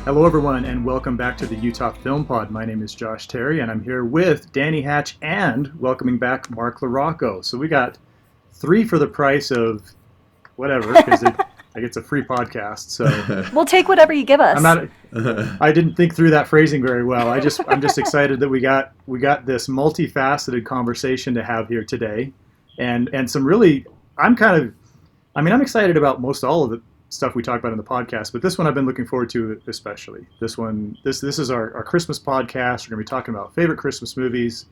Hello, everyone, and welcome back to the Utah Film Pod. My name is Josh Terry, and I'm here with Dani Hatch and welcoming back Mark LaRocco. So we got 3 for the price of whatever, because it's a free podcast. So we'll take whatever you give us. I didn't think through that phrasing very well. I'm just excited that we got this multifaceted conversation to have here today, and some really I'm excited about most all of the stuff we talk about in the podcast, but this one I've been looking forward to especially. This is our Christmas podcast. We're going to be talking about favorite Christmas movies,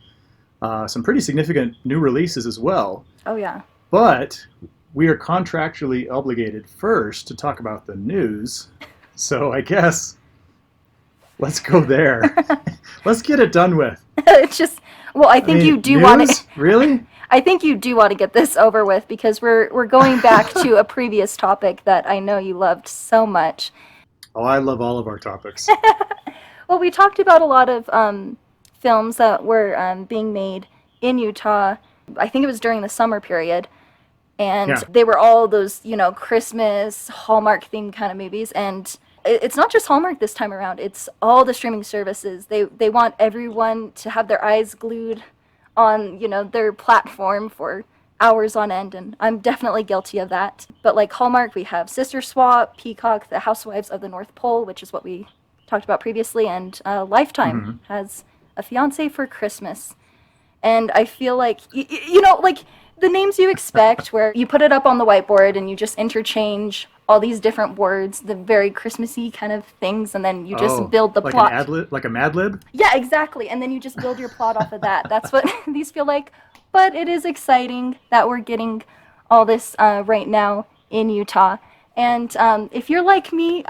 some pretty significant new releases as well. Oh yeah. But we are contractually obligated first to talk about the news. So I guess let's go there. Let's get it done with. I think you do want to. Really? I think you do want to get this over with because we're going back to a previous topic that I know you loved so much. Oh, I love all of our topics. Well, we talked about a lot of films that were being made in Utah. I think it was during the summer period. And They were all those, Christmas, Hallmark themed kind of movies. And it's not just Hallmark this time around. It's all the streaming services. They want everyone to have their eyes glued on, their platform for hours on end. And I'm definitely guilty of that. But like Hallmark, we have Sister Swap, Peacock, The Housewives of the North Pole, which is what we talked about previously. And Lifetime has A Fiancé for Christmas. And I feel like, the names you expect, where you put it up on the whiteboard and you just interchange all these different words, the very Christmassy kind of things, and then you just build the plot. Like a Mad Lib? Yeah, exactly. And then you just build your plot off of that. That's what these feel like. But it is exciting that we're getting all this right now in Utah. And if you're like me,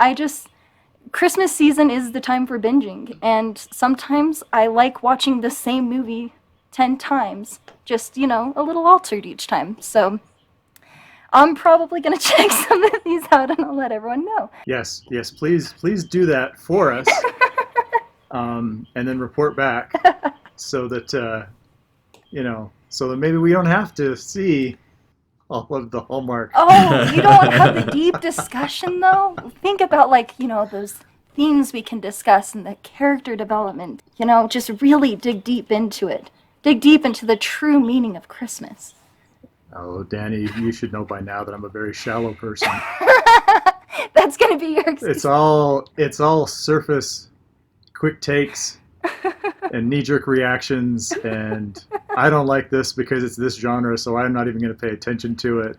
Christmas season is the time for binging. And sometimes I like watching the same movie 10 times, just, a little altered each time. So I'm probably going to check some of these out and I'll let everyone know. Yes, please do that for us. And then report back so that, so that maybe we don't have to see all of the Hallmark. Oh, you don't have the deep discussion though? Think about those themes we can discuss and the character development, just really dig deep into it. Dig deep into the true meaning of Christmas. Oh, Dani, you should know by now that I'm a very shallow person. That's going to be your excuse. It's all surface, quick takes, and knee-jerk reactions, and I don't like this because it's this genre, so I'm not even going to pay attention to it.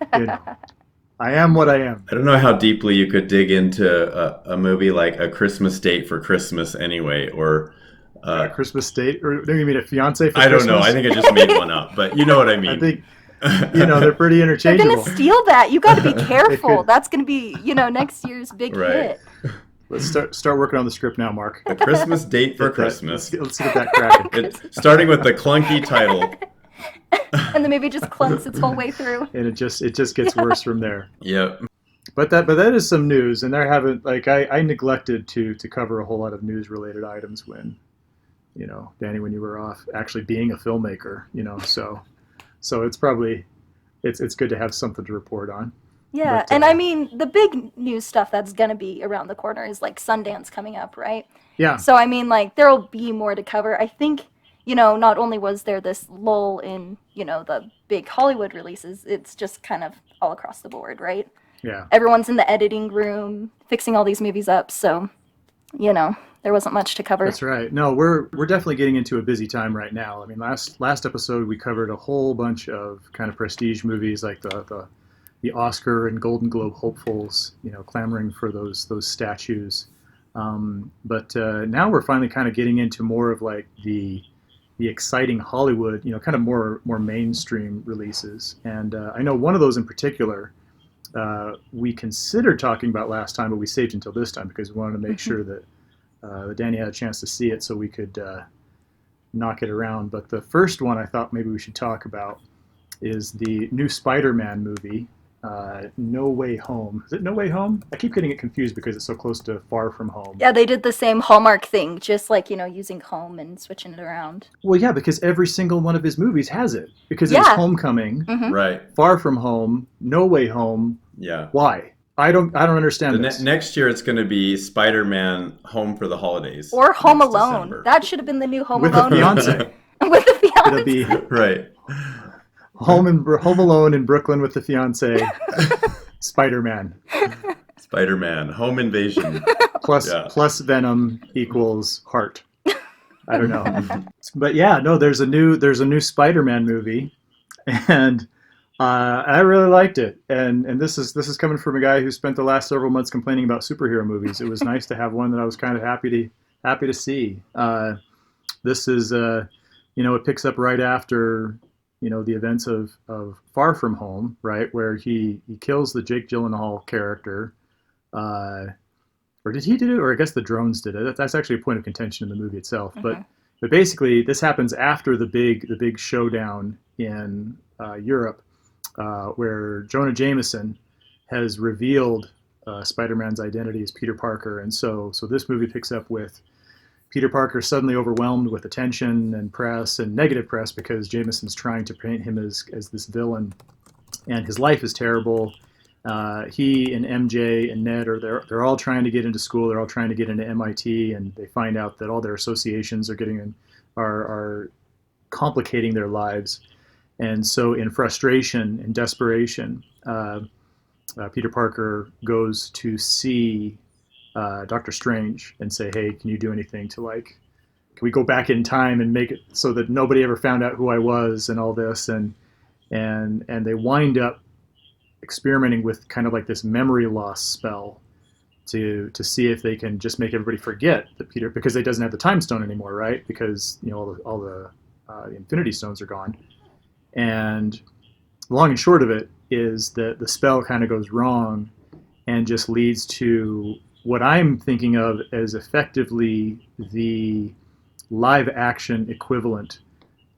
I am what I am. I don't know how deeply you could dig into a movie like A Christmas Date for Christmas anyway, or... Christmas Date, or do you mean A Fiancé for I Christmas? don't know. I think I just made one up, but you know what I mean. I think, they're pretty interchangeable. They're going to steal that. You got to be careful. That's going to be, next year's big hit. Let's start working on the script now, Mark. A Christmas Date for Christmas. Let's get that cracking. Starting with the clunky title. And the movie just clunks its whole way through. And it just gets worse from there. Yep. But that is some news, and there haven't I neglected to cover a whole lot of news related items when Dani, when you were off actually being a filmmaker, so it's probably it's good to have something to report on. Yeah, but, and the big news stuff that's going to be around the corner is like Sundance coming up, right? Yeah. So there'll be more to cover. I think, not only was there this lull in, the big Hollywood releases, it's just kind of all across the board, right? Yeah. Everyone's in the editing room fixing all these movies up, so, there wasn't much to cover. That's right. No, we're definitely getting into a busy time right now. I mean, last episode we covered a whole bunch of kind of prestige movies like the Oscar and Golden Globe hopefuls, clamoring for those statues. But now we're finally kind of getting into more of like the exciting Hollywood, kind of more mainstream releases. And I know one of those in particular we considered talking about last time, but we saved until this time because we wanted to make sure that Dani had a chance to see it so we could knock it around. But the first one I thought maybe we should talk about is the new Spider-Man movie, No Way Home. Is it No Way Home? I keep getting it confused because it's so close to Far From Home. Yeah, they did the same Hallmark thing, just like, using home and switching it around. Well, yeah, because every single one of his movies has it. Because it's Homecoming, Right. Far From Home, No Way Home. Yeah. Why? I don't understand this. Next year it's going to be Spider-Man Home for the Holidays. Or Home next Alone. December. That should have been the new Home With Alone a movie. fiance. With the fiance. It'll be Right. Home Alone in Brooklyn with the fiance. Spider-Man. Spider-Man Home Invasion. Plus Venom equals heart. I don't know. But yeah, no, there's a new Spider-Man movie, and I really liked it. And this is coming from a guy who spent the last several months complaining about superhero movies. It was nice to have one that I was kind of happy to see. This is it picks up right after the events of Far From Home, right, where he kills the Jake Gyllenhaal character. Or did he do it? Or I guess the drones did it. That's actually a point of contention in the movie itself. Mm-hmm. But basically, this happens after the big showdown in Europe, where Jonah Jameson has revealed Spider-Man's identity as Peter Parker, and so this movie picks up with Peter Parker suddenly overwhelmed with attention and press and negative press because Jameson's trying to paint him as this villain, and his life is terrible. He and MJ and Ned they're all trying to get into school. They're all trying to get into MIT, and they find out that all their associations are complicating their lives. And so, in frustration and desperation, Peter Parker goes to see Doctor Strange and say, "Hey, can you do anything to can we go back in time and make it so that nobody ever found out who I was and all this?" And they wind up experimenting with kind of like this memory loss spell to see if they can just make everybody forget that Peter, because he doesn't have the time stone anymore, right? Because all the Infinity Stones are gone. And the long and short of it is that the spell kind of goes wrong and just leads to what I'm thinking of as effectively the live action equivalent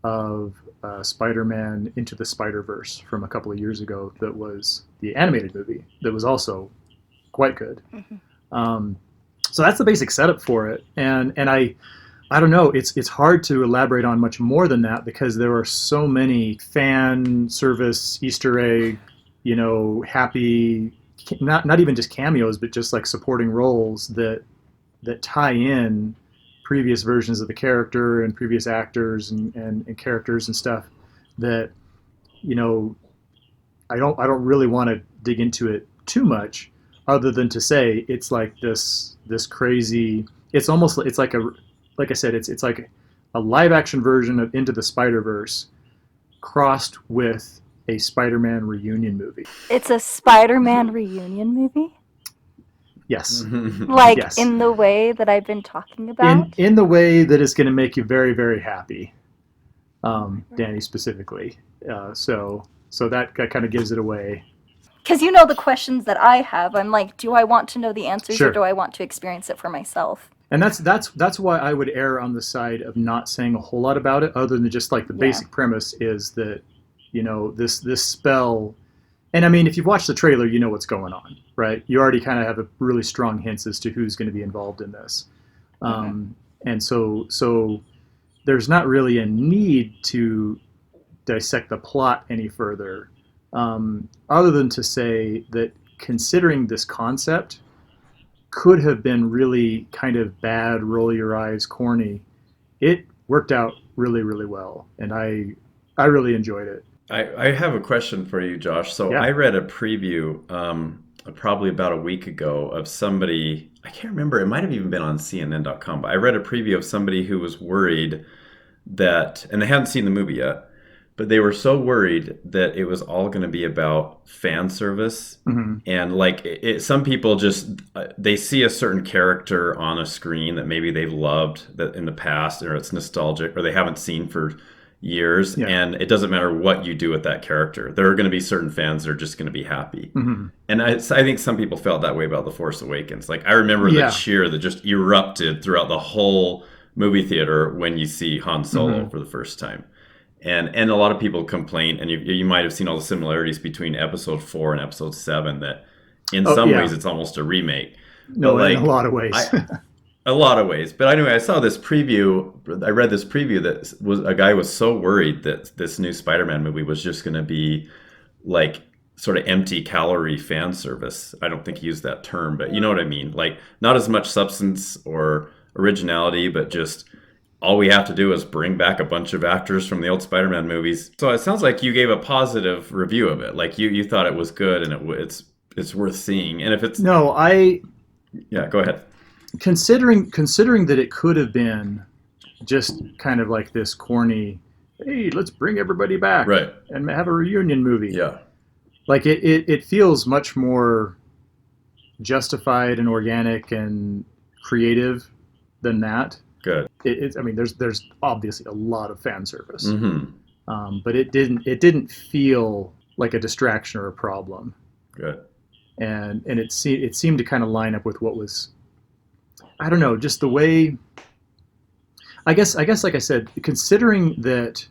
of Spider-Man Into the Spider-Verse from a couple of years ago. That was the animated movie that was also quite good. Mm-hmm. So that's the basic setup for it, and I don't know, it's hard to elaborate on much more than that because there are so many fan service Easter egg, happy, not even just cameos, but just like supporting roles that tie in previous versions of the character and previous actors and characters and stuff that I don't really want to dig into it too much, other than to say it's like this crazy. It's like like I said, it's like a live action version of Into the Spider-Verse crossed with a Spider-Man reunion movie. It's a Spider-Man reunion movie? Yes. Yes. In the way that I've been talking about? In the way that is going to make you very, very happy. Dani specifically. So that kind of gives it away. Because the questions that I have, I'm like, do I want to know the answers Sure. Or do I want to experience it for myself? And that's why I would err on the side of not saying a whole lot about it, other than just like the basic premise is that, this spell. And I mean, if you've watched the trailer, you know what's going on, right? You already kind of have a really strong hints as to who's going to be involved in this. And so there's not really a need to dissect the plot any further, other than to say that considering this concept could have been really kind of bad, roll your eyes, corny, it worked out really, really well. And I really enjoyed it. I have a question for you, Josh. So Yeah. I read a preview probably about a week ago of somebody, I can't remember, it might have even been on CNN.com, but I read a preview of somebody who was worried that, and they hadn't seen the movie yet, but they were so worried that it was all going to be about fan service. Mm-hmm. And some people just, they see a certain character on a screen that maybe they've loved that in the past, or it's nostalgic, or they haven't seen for years, and it doesn't matter what you do with that character. There are going to be certain fans that are just going to be happy. Mm-hmm. And I think some people felt that way about The Force Awakens. Like, I remember the cheer that just erupted throughout the whole movie theater when you see Han Solo for the first time. And a lot of people complain, and you might have seen all the similarities between Episode 4 and Episode 7, that in some ways it's almost a remake. No, in a lot of ways. A lot of ways. But anyway, I saw this preview. I read this preview that was a guy was so worried that this new Spider-Man movie was just going to be like sort of empty calorie fan service. I don't think he used that term, but you know what I mean. Like, not as much substance or originality, but just all we have to do is bring back a bunch of actors from the old Spider-Man movies. So it sounds like you gave a positive review of it. Like you thought it was good and it's worth seeing. And if it's No, yeah, go ahead. considering that it could have been just kind of like this corny, hey, let's bring everybody back Right. and have a reunion movie. Yeah. Like it feels much more justified and organic and creative than that. Good. I mean, there's obviously a lot of fan service, Mm-hmm. but it didn't feel like a distraction or a problem, Good. and it seemed to kind of line up with what was, I don't know, just the way. I guess like I said, considering that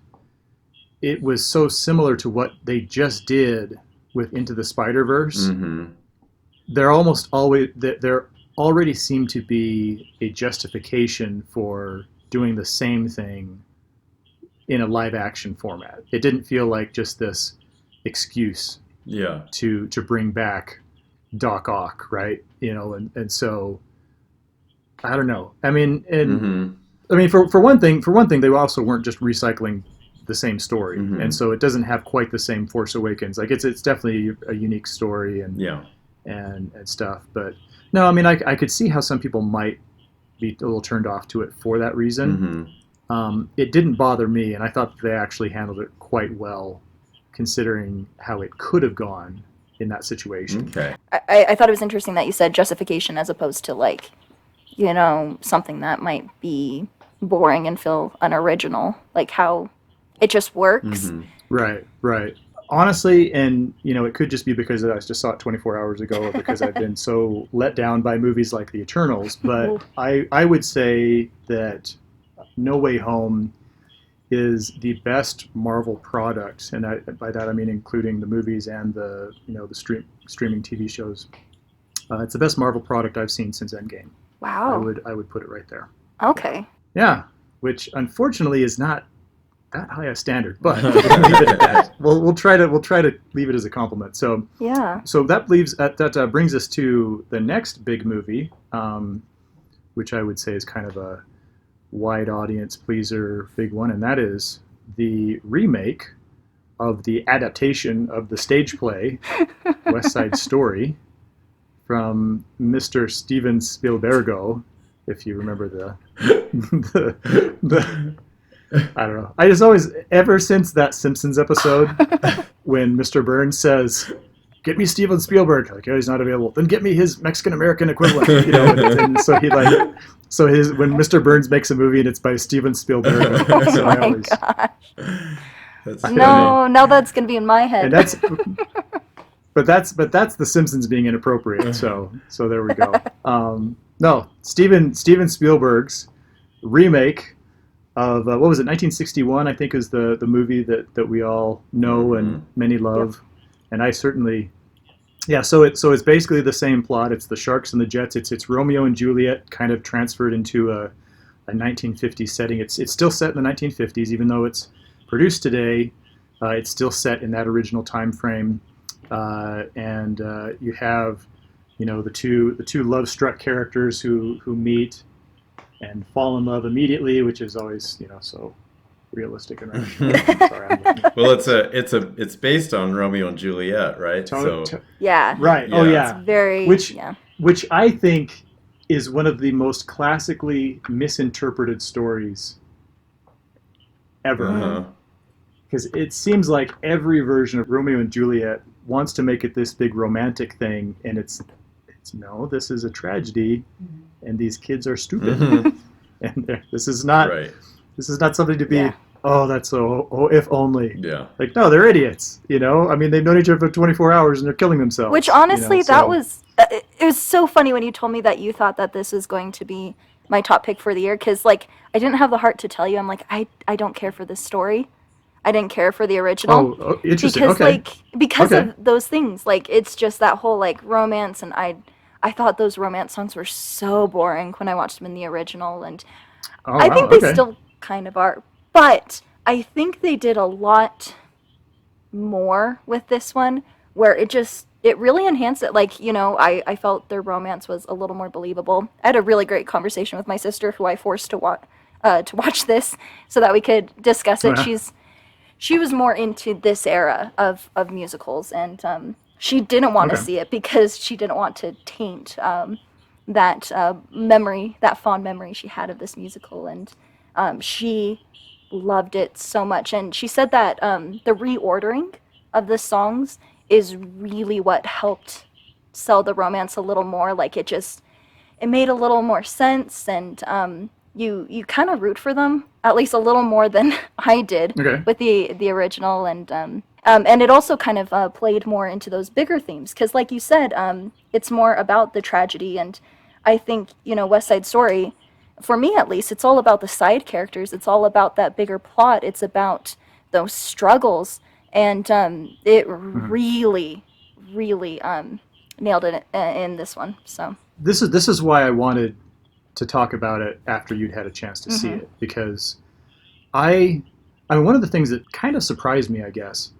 it was so similar to what they just did with Into the Spider-Verse, Mm-hmm. there already seemed to be a justification for doing the same thing in a live action format. It didn't feel like just this excuse Yeah. to bring back Doc Ock, right? And so I don't know. I mean, and Mm-hmm. I mean for one thing, they also weren't just recycling the same story, Mhm. and so it doesn't have quite the same Force Awakens. Like it's definitely a unique story and Yeah. and stuff. But no, I mean I could see how some people might be a little turned off to it for that reason. Mm-hmm. It didn't bother me, and I thought they actually handled it quite well, considering how it could have gone in that situation. Okay. I thought it was interesting that you said justification as opposed to like, something that might be boring and feel unoriginal, like how it just works. Mm-hmm. Right. Honestly, and it could just be because I just saw it 24 hours ago, or because I've been so let down by movies like The Eternals. But I would say that No Way Home is the best Marvel product, and by that I mean including the movies and the streaming TV shows. It's the best Marvel product I've seen since Endgame. Wow. I would put it right there. Okay. Yeah, which unfortunately is not that high a standard, but we'll leave it at that. We'll try to leave it as a compliment. So Yeah. so that brings us to the next big movie, which I would say is kind of a wide audience pleaser, big one, and that is the remake of the adaptation of the stage play West Side Story from Mr. Steven Spielbergo, if you remember the I don't know. I just always, ever since that Simpsons episode, when Mr. Burns says, "Get me Steven Spielberg," like, "Oh, he's not available. Then get me his Mexican American equivalent." And so he when Mr. Burns makes a movie and it's by Steven Spielberg, so I always, Gosh. That's No, now that's gonna be in my head. and that's the Simpsons being inappropriate. So there we go. No, Steven Spielberg's remake of what was it, 1961? I think is the movie that we all know and many love, and I certainly, yeah. So it's basically the same plot. It's the Sharks and the Jets. It's Romeo and Juliet kind of transferred into a 1950s setting. It's still set in the 1950s, even though it's produced today. It's still set in that original time frame, and you have the two love-struck characters who meet and fall in love immediately, which is always so realistic and rational. Sorry, I'm looking. Well, it's based on Romeo and Juliet, right? Yeah. Right. Yeah. Oh yeah. It's very. Which I think is one of the most classically misinterpreted stories ever. Uh-huh. Because it seems like every version of Romeo and Juliet wants to make it this big romantic thing, and it's no, this is a tragedy, and these kids are stupid, Mhm. and this is not something to be. Yeah. Oh, that's so. Oh, if only. Yeah. Like, no, they're idiots. I mean, they've known each other for 24 hours and they're killing themselves. Which honestly, so. that was it was so funny when you told me that you thought that this was going to be my top pick for the year, because like I didn't have the heart to tell you. I'm like, I don't care for this story. I didn't care for the original. Oh, interesting. Because because Okay. of those things, like it's just that whole like romance, and I thought those romance songs were so boring when I watched them in the original, and I think they still kind of are. But I think they did a lot more with this one where it really enhanced it. Like, I felt their romance was a little more believable. I had a really great conversation with my sister, who I forced to watch this so that we could discuss it. Uh-huh. She was more into this era of musicals, and she didn't want to Okay. see it because she didn't want to taint that memory, that fond memory she had of this musical, and she loved it so much. And she said that the reordering of the songs is really what helped sell the romance a little more. Like, it made a little more sense, and you kind of root for them at least a little more than I did Okay. with the original, and it also kind of played more into those bigger themes because, like you said, it's more about the tragedy. And I think, West Side Story, for me at least, it's all about the side characters. It's all about that bigger plot. It's about those struggles, and it Mhm. really, really nailed it in this one. So. This is why I wanted to talk about it after you'd had a chance to see Mhm. it, because I mean, one of the things that kind of surprised me, I guess,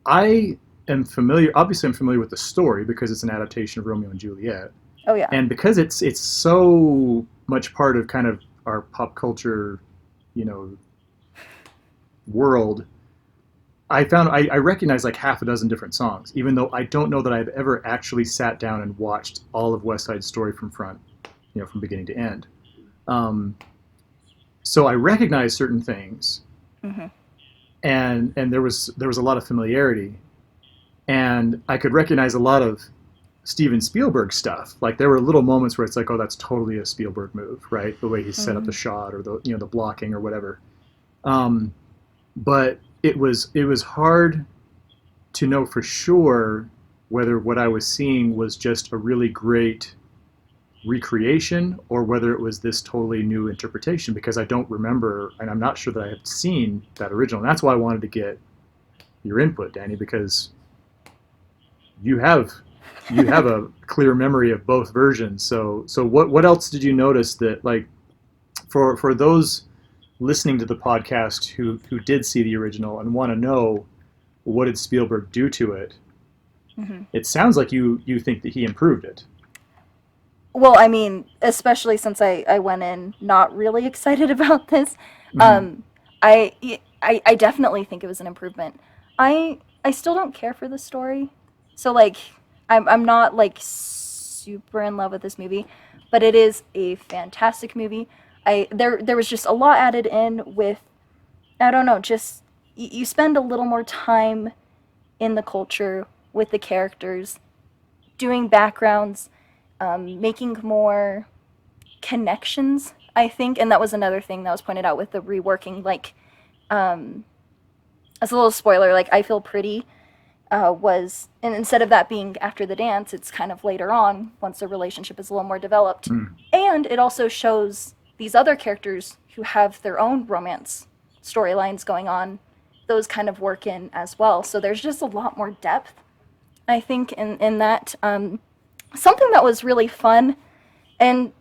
I am familiar. Obviously, I'm familiar with the story because it's an adaptation of Romeo and Juliet, Oh yeah. and because it's so much part of kind of our pop culture, you know, world. I recognize like half a dozen different songs, even though I don't know that I've ever actually sat down and watched all of West Side Story from from beginning to end. Um, so I recognize certain things, Hmm. and there was a lot of familiarity, and I could recognize a lot of Steven Spielberg stuff. Like there were little moments where it's like, oh, that's totally a Spielberg move, right? The way he set up the shot or the blocking or whatever. Um, but it was hard to know for sure whether what I was seeing was just a really great recreation or whether it was this totally new interpretation, because I don't remember and I'm not sure that I had seen that original. And that's why I wanted to get your input, Danny, because you have a clear memory of both versions. So what else did you notice that, like, for those listening to the podcast who did see the original and want to know what did Spielberg do to it? Hmm. It sounds like you think that he improved it. Well, I mean, especially since I went in not really excited about this, Mm-hmm. um, I definitely think it was an improvement. I still don't care for the story, so like I'm not like super in love with this movie, but it is a fantastic movie. There was just a lot added in with, I don't know, just you spend a little more time in the culture with the characters, doing backgrounds, making more connections, I think. And that was another thing that was pointed out with the reworking. Like, as a little spoiler, like I Feel Pretty was, and instead of that being after the dance, it's kind of later on once the relationship is a little more developed. Mm. And it also shows these other characters who have their own romance storylines going on, those kind of work in as well. So there's just a lot more depth, I think, in that. Something that was really fun, and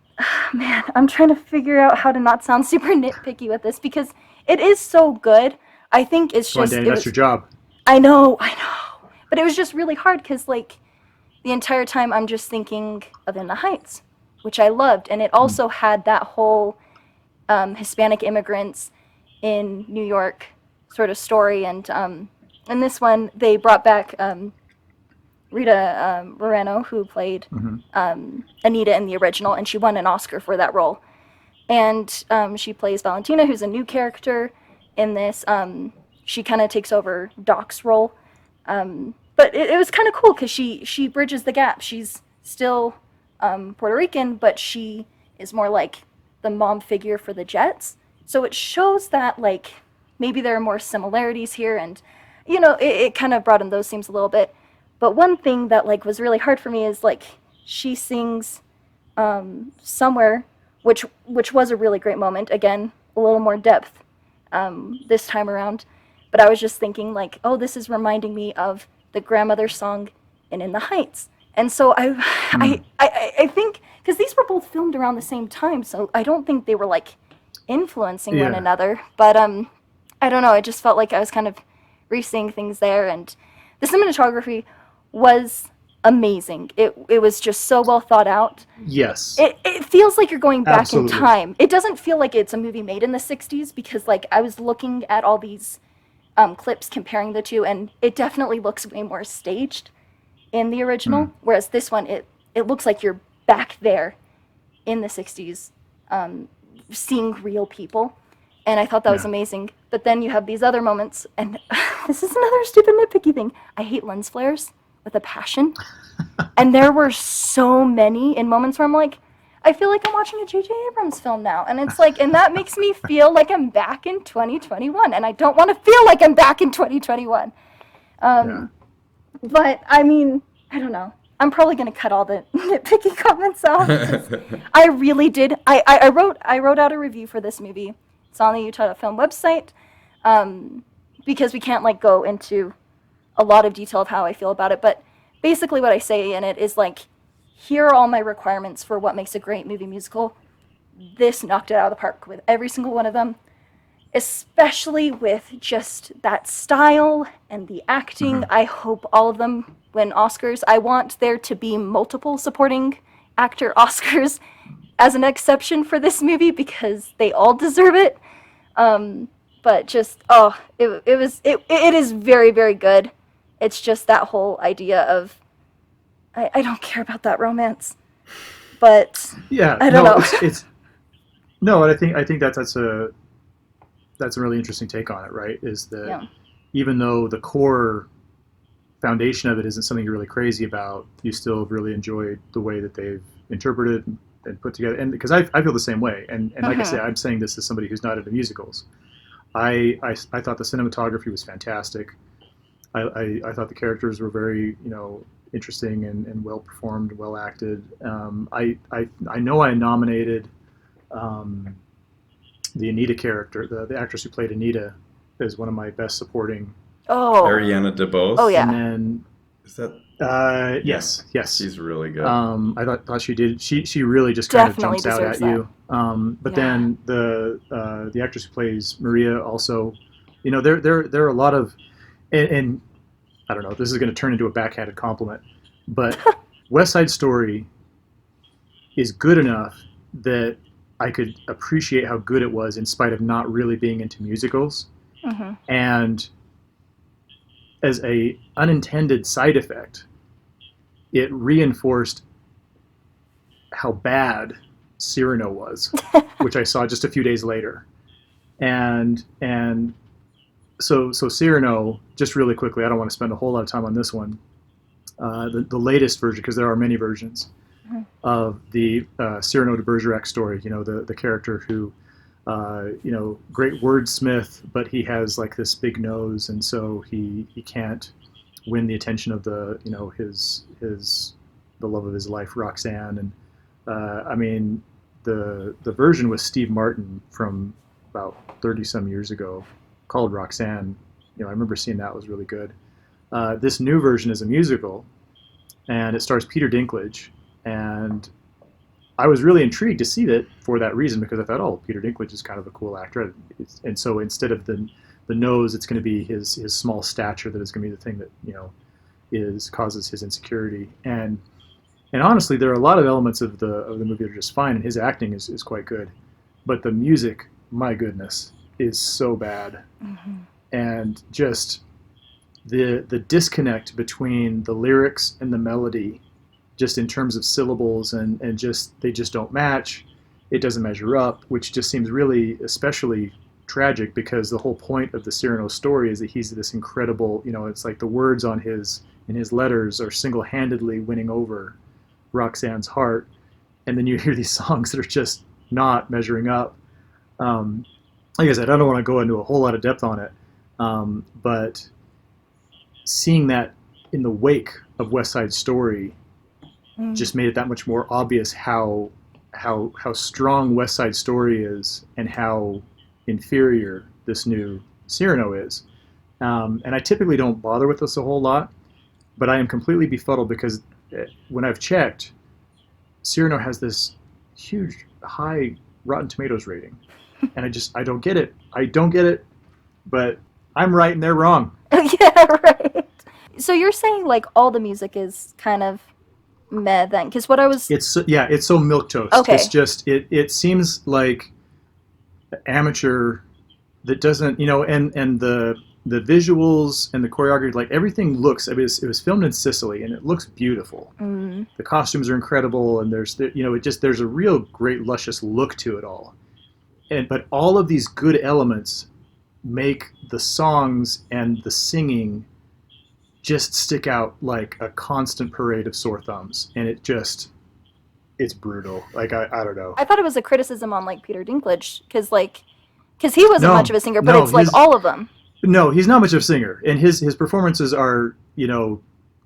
man, I'm trying to figure out how to not sound super nitpicky with this because it is so good. I think it's Come on, just Danny, it that's your was. job. I know, but it was just really hard because like the entire time I'm just thinking of In the Heights, which I loved, and it Mm. also had that whole Hispanic immigrants in New York sort of story, and in this one they brought back Rita Moreno, who played Mm-hmm. Anita in the original, and she won an Oscar for that role. And she plays Valentina, who's a new character in this. She kind of takes over Doc's role, but it was kind of cool because she bridges the gap. She's still Puerto Rican, but she is more like the mom figure for the Jets. So it shows that like maybe there are more similarities here, and it kind of broadened those themes a little bit. But one thing that like was really hard for me is like she sings somewhere, which was a really great moment. Again, a little more depth this time around. But I was just thinking like, oh, this is reminding me of the grandmother song In the Heights. And so Mm. I think because these were both filmed around the same time, so I don't think they were like influencing one Yeah. another. But I don't know. It just felt like I was kind of re-seeing things there, and The cinematography was amazing. It was just so well thought out. Yes. It feels like you're going back Absolutely. in time. It doesn't feel like it's a movie made in the 60s, because like I was looking at all these clips comparing the two, and it definitely looks way more staged in the original, whereas this one, it looks like you're back there in the 60s, seeing real people. And I thought that was amazing. But then you have these other moments, and this is another stupid nitpicky thing. I hate lens flares with a passion. And there were so many in moments where I'm like, I feel like I'm watching a J.J. Abrams film now. And it's like, and that makes me feel like I'm back in 2021. And I don't want to feel like I'm back in 2021. But, I mean, I don't know. I'm probably going to cut all the nitpicky comments out. I really did. I wrote out a review for this movie. It's on the Utah Film website, because we can't like go into a lot of detail of how I feel about it. But basically what I say in it is like, here are all my requirements for what makes a great movie musical. This knocked it out of the park with every single one of them, especially with just that style and the acting. I hope all of them win Oscars. I want there to be multiple supporting actor Oscars as an exception for this movie, because they all deserve it. But just, it is very, very good. It's just that whole idea of, I don't care about that romance, but I don't know. No, and I think that's a really interesting take on it, right? Is that even though the core foundation of it isn't something you're really crazy about, you still really enjoyed the way that they've interpreted and put together. And because I feel the same way, and like I say, I'm saying this as somebody who's not into musicals. I thought the cinematography was fantastic. I thought the characters were very, interesting and well performed, well acted. I know I nominated the Anita character, the actress who played Anita, as one of my best supporting. Ariana DeBose. Oh yeah. And then is that? Yes. She's really good. I thought she did. She really just kind Definitely of jumps out at deserves you. But then the actress who plays Maria also, there are a lot of, and I don't know, this is going to turn into a backhanded compliment, but West Side Story is good enough that I could appreciate how good it was in spite of not really being into musicals. And as a unintended side effect, it reinforced how bad Cyrano was, which I saw just a few days later. And so Cyrano, just really quickly, I don't want to spend a whole lot of time on this one. The latest version, because there are many versions of the Cyrano de Bergerac story. The character who, great wordsmith, but he has like this big nose, and so he can't win the attention of the love of his life, Roxanne. And the version with Steve Martin from about 30 some years ago, called Roxanne, I remember seeing that was really good. This new version is a musical, and it stars Peter Dinklage, and I was really intrigued to see that for that reason, because I thought, Peter Dinklage is kind of a cool actor, and so instead of the nose, it's going to be his small stature that is going to be the thing that causes his insecurity. And honestly, there are a lot of elements of the movie that are just fine, and his acting is quite good, but the music, my goodness, is so bad. And just the disconnect between the lyrics and the melody, just in terms of syllables, and just they just don't match. It doesn't measure up, which just seems really especially tragic, because the whole point of the Cyrano story is that he's this incredible, it's like the words in his letters are single-handedly winning over Roxanne's heart, and then you hear these songs that are just not measuring up. Like I said, I don't want to go into a whole lot of depth on it, but seeing that in the wake of West Side Story just made it that much more obvious how strong West Side Story is, and how inferior this new Cyrano is. And I typically don't bother with this a whole lot, but I am completely befuddled, because when I've checked, Cyrano has this huge high Rotten Tomatoes rating, and I don't get it. I don't get it, but I'm right and they're wrong. Yeah, right. So you're saying like all the music is kind of meh then? Because what I was It's so milquetoast. okay, It's just it seems like amateur that doesn't, and the visuals and the choreography, like everything looks. I mean, it was filmed in Sicily, and it looks beautiful. mm, The costumes are incredible, and there's a real great luscious look to it all. But all of these good elements make the songs and the singing just stick out like a constant parade of sore thumbs, and it's brutal. Like I don't know. I thought it was a criticism on like Peter Dinklage because he wasn't No, much of a singer, but no, it's like all of them. No, he's not much of a singer, and his performances are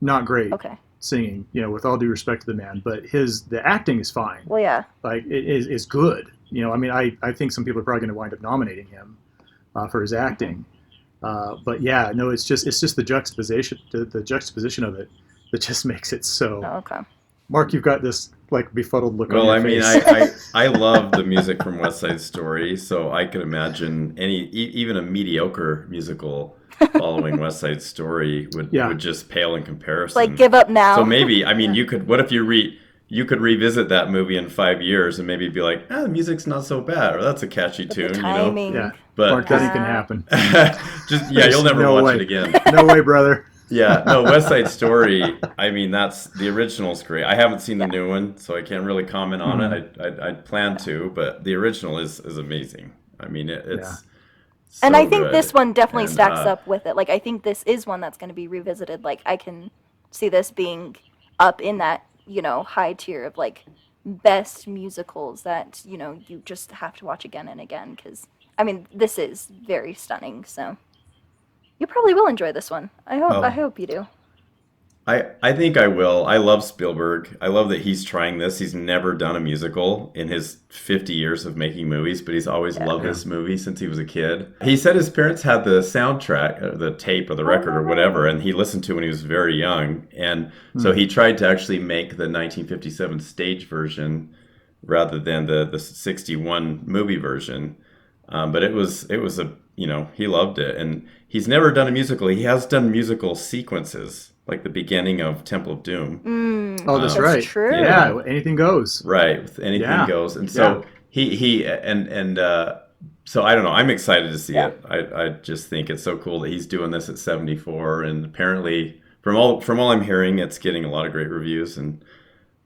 not great Okay. singing. With all due respect to the man, but the acting is fine. Well, yeah. Like it is good. I mean, I think some people are probably going to wind up nominating him for his acting. But yeah, no, it's just the juxtaposition of it that just makes it so. Oh, okay. Mark, you've got this like befuddled look Well, on I your mean, face. I love the music from West Side Story, so I could imagine even a mediocre musical following West Side Story would just pale in comparison. Like Give Up Now. So maybe, I mean, what if you could revisit that movie in 5 years and maybe be like, the music's not so bad, or that's a catchy But tune, the timing. Yeah, But Mark, that ain't gonna happen. you'll never No watch way. it again. No way, brother. Yeah, no, West Side Story, I mean, that's the original's great. I haven't seen the new one, so I can't really comment on it. I'd plan to, but the original is amazing. I mean, it's so and I think good. this one definitely And, stacks up with it. Like, I think this is one that's going to be revisited. Like, I can see this being up in that, high tier of, like, best musicals that, you just have to watch again and again. Because, I mean, this is very stunning, so... You probably will enjoy this one. I hope you do. I think I will. I love Spielberg. I love that he's trying this. He's never done a musical in his 50 years of making movies, but he's always loved this movie since he was a kid. He said his parents had the soundtrack, the tape or the record or whatever, and he listened to it when he was very young. And so he tried to actually make the 1957 stage version rather than the 61 movie version. But it was he loved it. And he's never done a musical. He has done musical sequences, like the beginning of Temple of Doom. Oh, that's right. True. Yeah, anything goes. Right, with anything goes. And so so I don't know. I'm excited to see it. I just think it's so cool that he's doing this at 74, and apparently from all I'm hearing, it's getting a lot of great reviews, and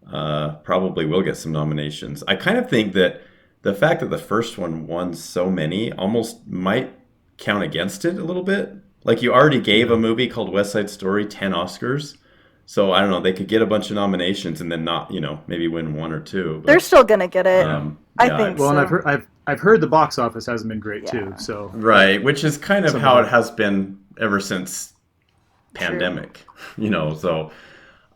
probably will get some nominations. I kind of think that the fact that the first one won so many almost might count against it a little bit. Like, you already gave a movie called West Side Story 10 Oscars. So I don't know, they could get a bunch of nominations and then not, maybe win one or two. But, they're still gonna get it. I think Well, so. And I've heard the box office hasn't been great too. So right, which is kind of how it has been ever since pandemic. So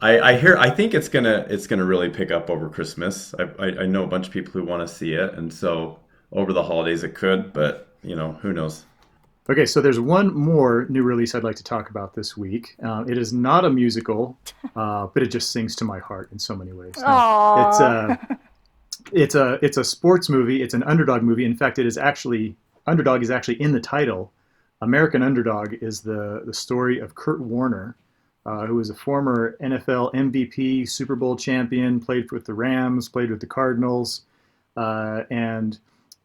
I think it's gonna really pick up over Christmas. I know a bunch of people who want to see it, and so over the holidays it could, but who knows. Okay, so there's one more new release I'd like to talk about this week. It is not a musical, but it just sings to my heart in so many ways. Aww. It's a sports movie. It's an underdog movie. In fact, Underdog is actually in the title. American Underdog is the story of Kurt Warner, who was a former NFL MVP, Super Bowl champion, played with the Rams, played with the Cardinals, and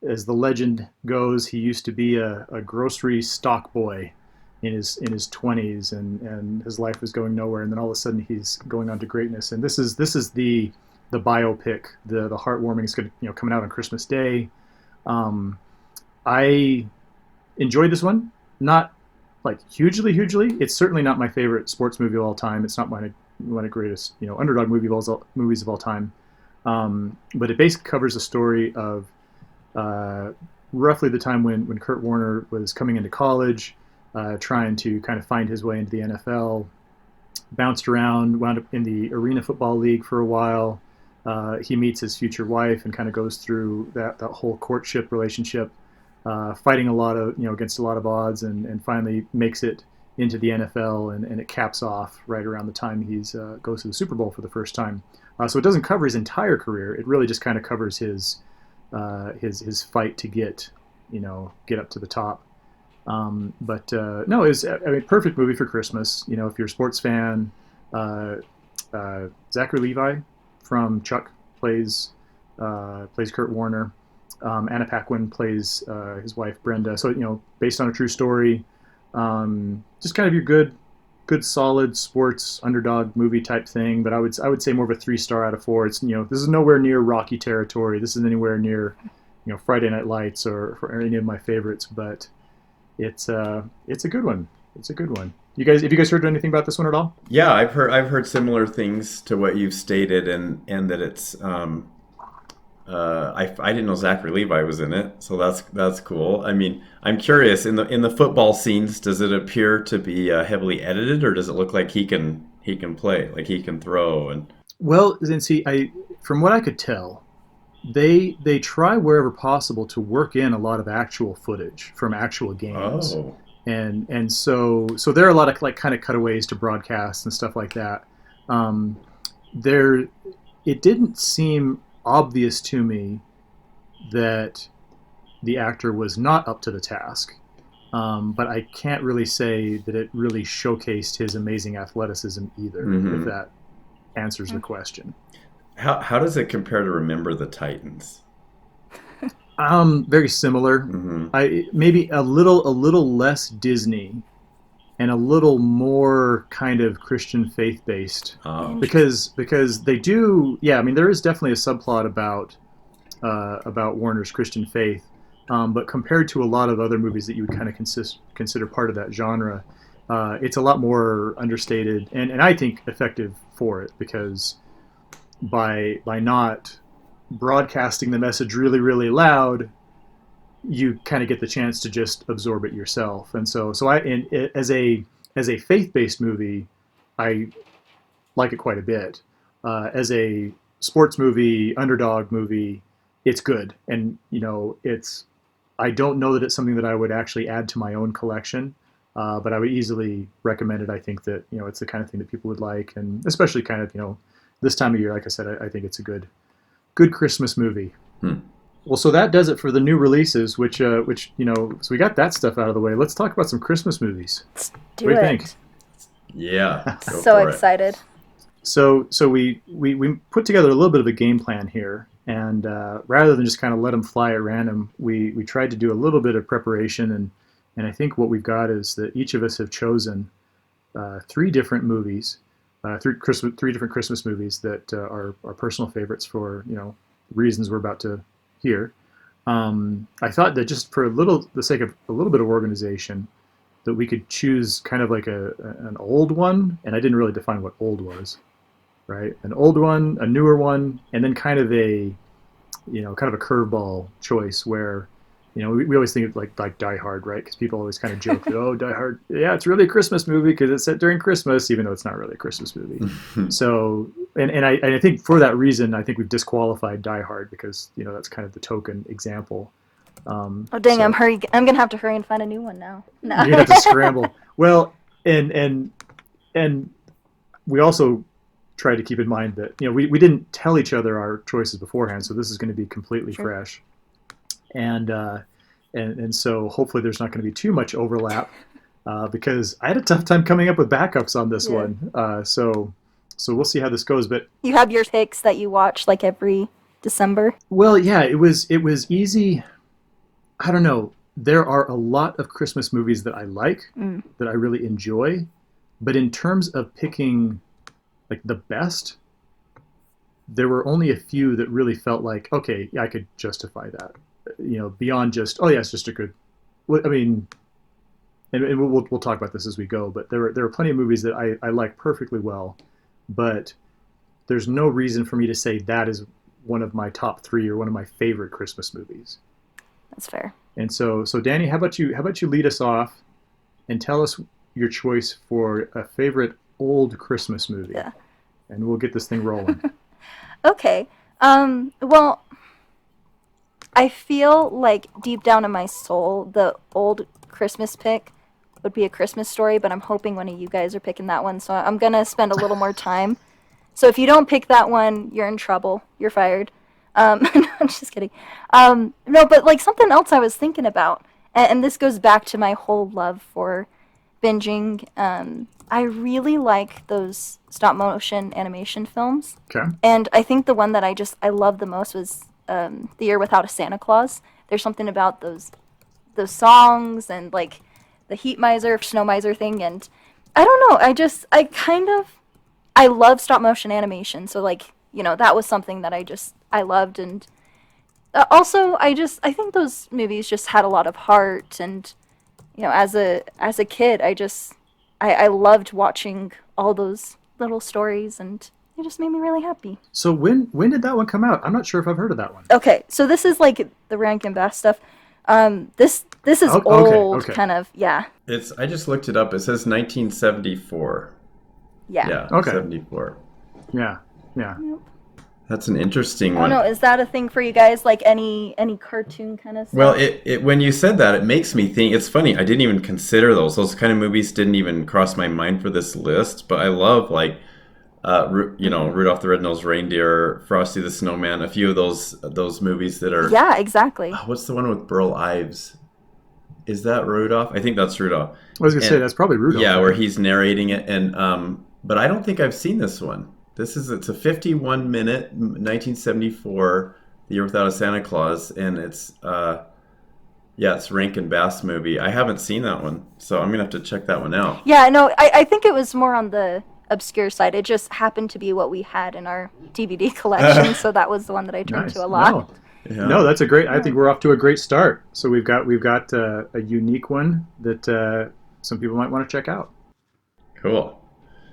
as the legend goes, he used to be a grocery stock boy in his 20s, and his life was going nowhere. And then all of a sudden, he's going on to greatness. And this is the biopic, the heartwarming. It's going to coming out on Christmas Day. I enjoyed this one, not like hugely. It's certainly not my favorite sports movie of all time. It's not one of the greatest underdog movies of all time. But it basically covers the story of roughly the time when Kurt Warner was coming into college, trying to kind of find his way into the NFL, bounced around, wound up in the Arena Football League for a while. He meets his future wife and kind of goes through that whole courtship relationship, fighting a lot of against a lot of odds, and finally makes it into the NFL, and it caps off right around the time he's goes to the Super Bowl for the first time. So it doesn't cover his entire career. It really just kind of covers his fight to get up to the top. But no, it's I mean, perfect movie for Christmas. You know, if you're a sports fan, uh, Zachary Levi from Chuck plays Kurt Warner. Anna Paquin plays his wife Brenda. So you know, based on a true story, just kind of your good solid sports underdog movie type thing. But I would say more of a 3 star out of 4. It's you know this is nowhere near Rocky territory. This isn't anywhere near you know Friday Night Lights or any of my favorites. But it's a good one. It's a good one. Have you guys heard anything about this one at all? Yeah, I've heard similar things to what you've stated, and that it's I didn't know Zachary Levi was in it, so that's cool. I mean, I'm curious in the football scenes, does it appear to be heavily edited, or does it look like he can play, like he can throw and Well, then see, I from what I could tell, they try wherever possible to work in a lot of actual footage from actual games, oh, and so there are a lot of like kind of cutaways to broadcasts and stuff like that. Um, there, it didn't seem obvious to me that the actor was not up to the task. But I can't really say that it really showcased his amazing athleticism either, if hmm. that answers the question. How does it compare to Remember the Titans? Very similar. Hmm. I maybe a little less Disney and a little more kind of Christian faith based Um, because they do yeah I mean there is definitely a subplot about Warner's Christian faith, but compared to a lot of other movies that you would kind of consider part of that genre, it's a lot more understated and I think effective for it because by not broadcasting the message really really loud, you kind of get the chance to just absorb it yourself. And so as a faith based movie, I like it quite a bit. As a sports movie, underdog movie, it's good. And you know, it's I don't know that it's something that I would actually add to my own collection, but I would easily recommend it. I think that you know it's the kind of thing that people would like, and especially kind of you know this time of year. Like I said, I think it's a good Christmas movie. hmm. Well, so that does it for the new releases, which you know, so we got that stuff out of the way. Let's talk about some Christmas movies. Let's What do do you think? it. Yeah, go So for it. excited. So we put together a little bit of a game plan here, and rather than just kind of let them fly at random, we tried to do a little bit of preparation, and I think what we've got is that each of us have chosen 3 different movies, three different Christmas movies that are our personal favorites for you know reasons we're about to hear. I thought that just for the sake of a little bit of organization, that we could choose kind of like an old one, and I didn't really define what old was, right? An old one, a newer one, and then kind of a curveball choice where, you know, we always think of like Die Hard, right? Because people always kind of joke that oh, Die Hard, yeah, it's really a Christmas movie because it's set during Christmas, even though it's not really a Christmas movie. So, and I think for that reason, I think we've disqualified Die Hard because you know that's kind of the token example. Oh dang! So I'm gonna have to hurry and find a new one now. No. you're gonna have to scramble. Well, and we also tried to keep in mind that you know we didn't tell each other our choices beforehand, so this is going to be completely Sure. fresh, and and so hopefully there's not going to be too much overlap because I had a tough time coming up with backups on this Yeah. one. So we'll see how this goes. But You have your picks that you watch like every December. well, yeah, it was easy. I don't know. There are a lot of Christmas movies that I like Mm. that I really enjoy, but in terms of picking like the best, there were only a few that really felt like okay, yeah, I could justify that. You know, beyond just oh yeah, it's just a good. I mean, and we'll talk about this as we go. But there were plenty of movies that I like perfectly well, but there's no reason for me to say that is one of my top 3 or one of my favorite Christmas movies. That's fair. And so Danny, how about you lead us off and tell us your choice for a favorite old Christmas movie, Yeah. and we'll get this thing rolling. Okay. Well, I feel like deep down in my soul, the old Christmas pick would be A Christmas Story, but I'm hoping one of you guys are picking that one, so I'm gonna spend a little more time. So if you don't pick that one, you're in trouble. You're fired. No, I'm just kidding. No, but like something else I was thinking about, and this goes back to my whole love for binging. I really like those stop motion animation films. Okay. And I think the one that I loved the most was The Year Without a Santa Claus. There's something about those songs and like the heat miser, snow miser thing, and I don't know. I love stop motion animation, so like that was something that I loved, and also I think those movies just had a lot of heart, and as a kid I loved watching all those little stories, and it just made me really happy. So when did that one come out? I'm not sure if I've heard of that one. Okay, so this is like the Rankin Bass stuff. This is old, okay. kind of, yeah. I just looked it up. It says 1974. Yeah. Yeah. Okay. 74. Yeah. Yeah. Yep. That's an interesting I one. don't know, is that a thing for you guys? Like any cartoon kind of stuff? Well, it when you said that, it makes me think. It's funny. I didn't even consider those. Those kind of movies didn't even cross my mind for this list. But I love like, Rudolph the Red-Nosed Reindeer, Frosty the Snowman. A few of those movies that are. Yeah, exactly. What's the one with Burl Ives? Is that Rudolph? I think that's Rudolph. I was gonna say that's probably Rudolph. Yeah, right? where he's narrating it, and but I don't think I've seen this one. It's a 51-minute 1974 The Year Without a Santa Claus, and it's Rankin Bass movie. I haven't seen that one, so I'm gonna have to check that one out. Yeah, no, I think it was more on the obscure side. It just happened to be what we had in our DVD collection, so that was the one that I turned to a lot. No. Yeah. No, that's a great. I think we're off to a great start. So we've got a unique one that some people might want to check out. Cool.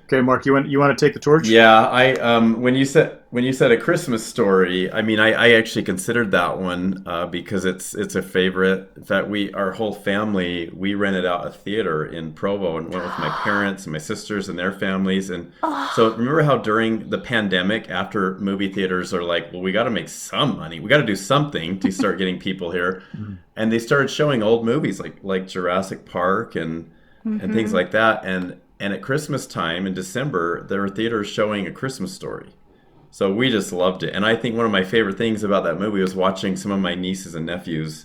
Okay, Mark, you want to take the torch? Yeah, I when you said A Christmas Story, I mean I actually considered that one because it's a favorite. In fact, our whole family, we rented out a theater in Provo and went with my parents and my sisters and their families. And so remember how during the pandemic, after movie theaters are like, well, we got to make some money, we got to do something to start getting people here, and they started showing old movies like Jurassic Park and things like that. And at Christmas time in December, there were theaters showing A Christmas Story. So we just loved it. And I think one of my favorite things about that movie was watching some of my nieces and nephews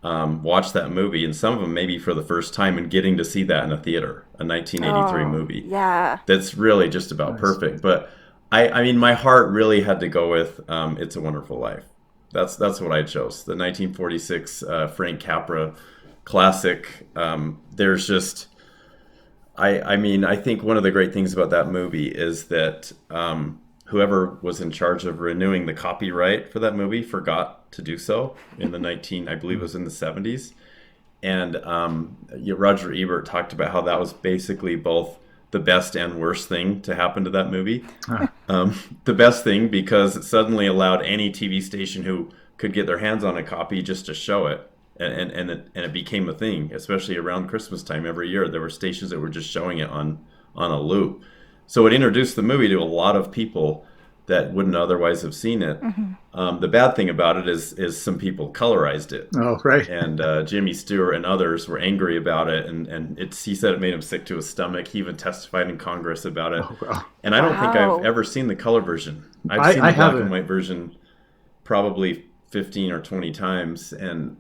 watch that movie, and some of them maybe for the first time, and getting to see that in a theater, a 1983 movie. Yeah. That's really just about perfect. But I mean, my heart really had to go with It's a Wonderful Life. That's what I chose. The 1946 Frank Capra classic. There's just... I mean, I think one of the great things about that movie is that whoever was in charge of renewing the copyright for that movie forgot to do so in I believe it was in the 70s. And Roger Ebert talked about how that was basically both the best and worst thing to happen to that movie. The best thing because it suddenly allowed any TV station who could get their hands on a copy just to show it. And it became a thing, especially around Christmas time every year. There were stations that were just showing it on a loop. So it introduced the movie to a lot of people that wouldn't otherwise have seen it. The bad thing about it is some people colorized it. Oh, right. And Jimmy Stewart and others were angry about it, and he said it made him sick to his stomach. He even testified in Congress about it. Oh, wow. And I don't think I've ever seen the color version. I've seen the black and white version probably 15 or 20 times, and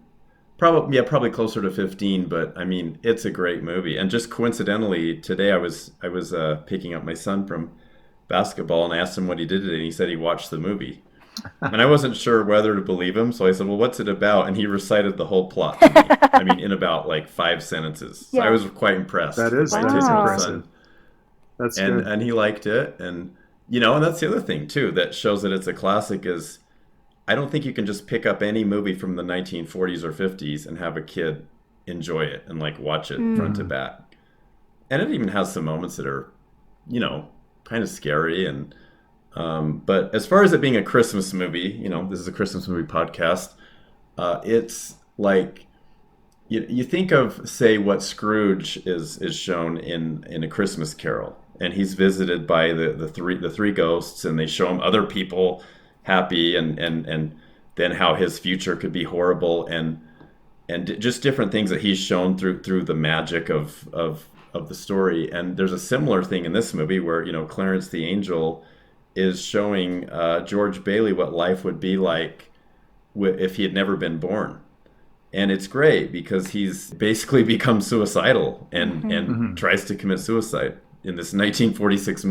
probably closer to 15, but I mean, it's a great movie. And just coincidentally, today I was picking up my son from basketball, and I asked him what he did today, and he said he watched the movie. And I wasn't sure whether to believe him, so I said, well, what's it about? And he recited the whole plot to me. I mean, in about like 5 sentences. So I was quite impressed. That is impressive. That's good. And he liked it. And, and that's the other thing, too, that shows that it's a classic is I don't think you can just pick up any movie from the 1940s or 50s and have a kid enjoy it and like watch it front to back. And it even has some moments that are, kind of scary. And but as far as it being a Christmas movie, this is a Christmas movie podcast. It's like you think of, say, what Scrooge is shown in A Christmas Carol, and he's visited by the three ghosts, and they show him other people happy, and then how his future could be horrible, and just different things that he's shown through the magic of the story. And there's a similar thing in this movie where Clarence the Angel is showing George Bailey what life would be like if he had never been born. And it's great because he's basically become suicidal and tries to commit suicide in this 1946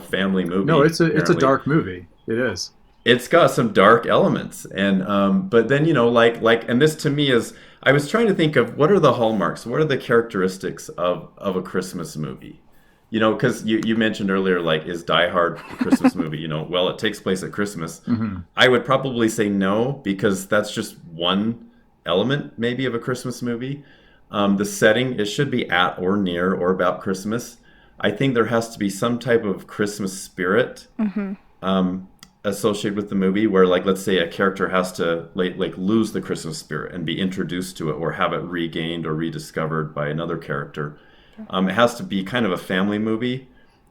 family movie. No, it's a apparently. dark movie. It is. It's got some dark elements, and but then and this to me is, I was trying to think of what are the hallmarks, what are the characteristics of a Christmas movie, because you mentioned earlier, like, is Die Hard a Christmas movie? Well, it takes place at Christmas. I would probably say no, because that's just one element maybe of a Christmas movie. The setting, it should be at or near or about Christmas. I think there has to be some type of Christmas spirit. Associated with the movie, where, like, let's say a character has to like lose the Christmas spirit and be introduced to it, or have it regained or rediscovered by another character. It has to be kind of a family movie.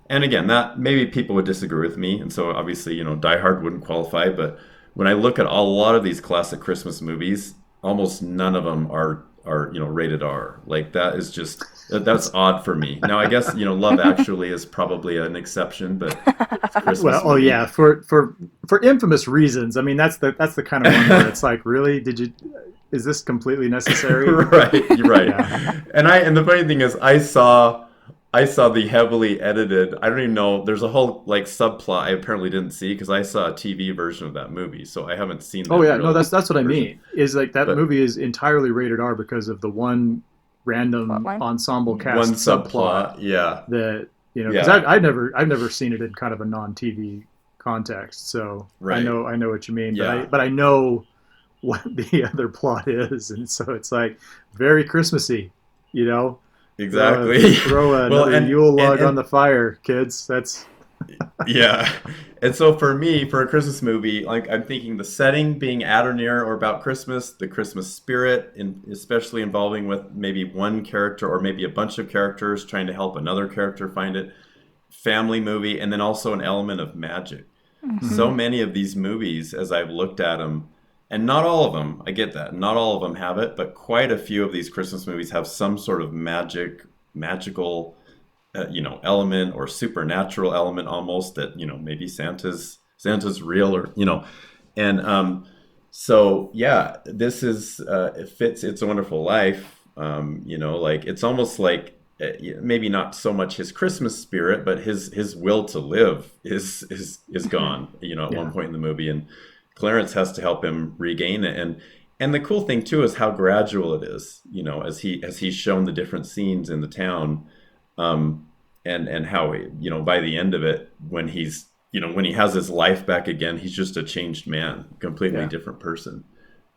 And again, that maybe people would disagree with me, and so obviously, Die Hard wouldn't qualify. But when I look at a lot of these classic Christmas movies, almost none of them are rated R. Like, that is just, that's odd for me. Now, I guess, Love Actually is probably an exception, but it's a Christmas movie. Yeah, for infamous reasons. I mean, that's the kind of one where it's like, really, is this completely necessary? Right, you're right. Yeah. And the funny thing is, I saw the heavily edited, I don't even know, there's a whole, like, subplot I apparently didn't see, because I saw a TV version of that movie, so I haven't seen that. Oh yeah, real no, that's what version. I mean. Is like that movie is entirely rated R because of the one random ensemble cast One subplot, yeah. That because I've never seen it in kind of a non-TV context, so Right. I know what you mean. Yeah. But I know what the other plot is, and so it's like very Christmassy, Exactly. Throw another Yule log on the fire, kids. That's yeah. And so for me, for a Christmas movie, like, I'm thinking the setting being at or near or about Christmas, the Christmas spirit, especially involving with maybe one character or maybe a bunch of characters trying to help another character find it, family movie, and then also an element of magic. So many of these movies, as I've looked at them, and not all of them, I get that, not all of them have it, but quite a few of these Christmas movies have some sort of magical element or supernatural element almost, that, maybe Santa's real, or, and so yeah, this is it fits It's a Wonderful Life. Like, it's almost like maybe not so much his Christmas spirit, but his will to live is gone, at one point in the movie, and Clarence has to help him regain it. And the cool thing too is how gradual it is, as he's shown the different scenes in the town, and how, by the end of it, when he's, when he has his life back again, he's just a changed man, completely different person.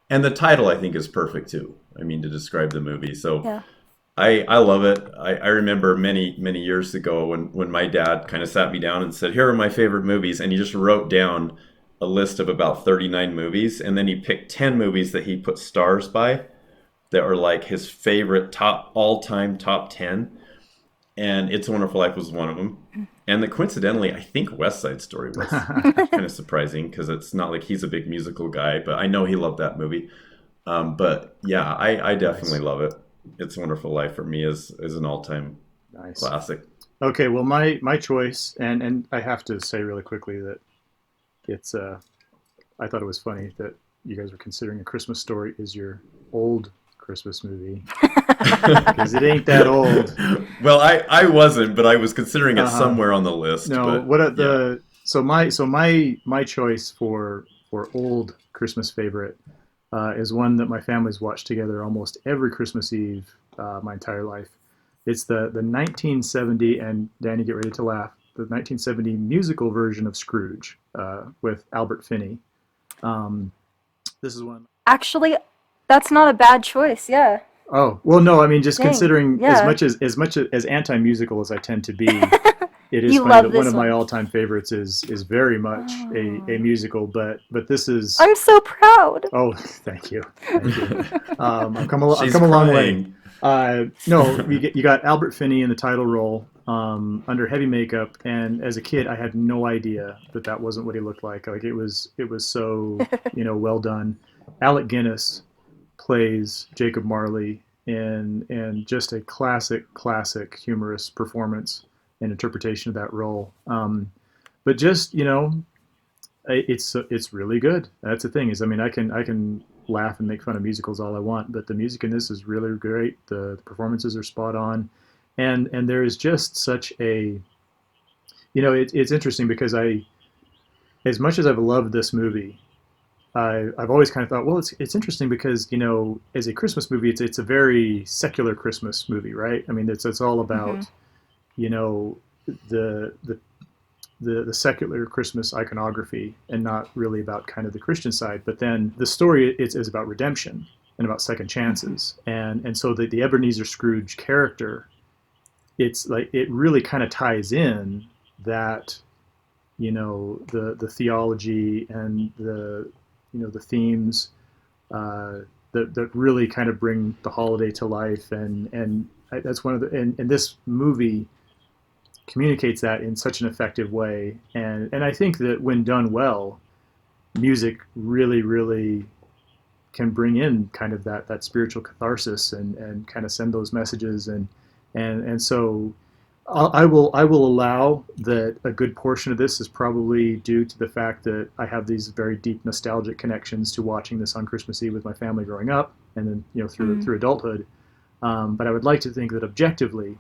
And the title, I think, is perfect too. I mean, to describe the movie. So Yeah. I love it. I remember many years ago when my dad kind of sat me down and said, here are my favorite movies, and he just wrote down a list of about 39 movies, and then he picked 10 movies that he put stars by that are like his favorite all-time top 10, and It's a Wonderful Life was one of them. And coincidentally, I think West Side Story was kind of surprising, because it's not like he's a big musical guy, but I know he loved that movie. But yeah, I definitely love it. It's a Wonderful Life for me is an all-time classic. Okay, well, my choice, and I have to say really quickly that it's I thought it was funny that you guys were considering A Christmas Story is your old Christmas movie, because it ain't that old. Well, I wasn't, but I was considering it somewhere on the list. No, but, so my choice for old Christmas favorite is one that my family's watched together almost every Christmas Eve my entire life. It's the 1970, and Danny, get ready to laugh, the 1970 musical version of Scrooge with Albert Finney. This is one. Actually, that's not a bad choice. Yeah. Oh, well, no, I mean, just Dang, considering yeah. as much as anti-musical as I tend to be, it is You funny love that one this of my one. all-time favorites is very much a musical, but this is. I'm so proud. Oh, thank you. I've come a She's long way. crying. No, you got Albert Finney in the title role, under heavy makeup, and as a kid, I had no idea that wasn't what he looked like. Like, it was so well done. Alec Guinness plays Jacob Marley in just a classic humorous performance and interpretation of that role. But just it's really good. That's the thing, is, I mean, I can laugh and make fun of musicals all I want, but the music in this is really great. The performances are spot on, and there is just such a, it's interesting because as much as I've loved this movie, I've always kind of thought, well, it's interesting because as a Christmas movie, it's a very secular Christmas movie, right? I mean, it's all about the the secular Christmas iconography and not really about kind of the Christian side. But then the story is about redemption and about second chances, and so the Ebenezer Scrooge character, it's like it really kind of ties in that the theology and the themes that really kind of bring the holiday to life, and that's one of the and this movie communicates that in such an effective way, and I think that when done well, music really can bring in kind of that spiritual catharsis and kind of send those messages, and so I will allow that a good portion of this is probably due to the fact that I have these very deep nostalgic connections to watching this on Christmas Eve with my family growing up, and then through adulthood. But I would like to think that objectively,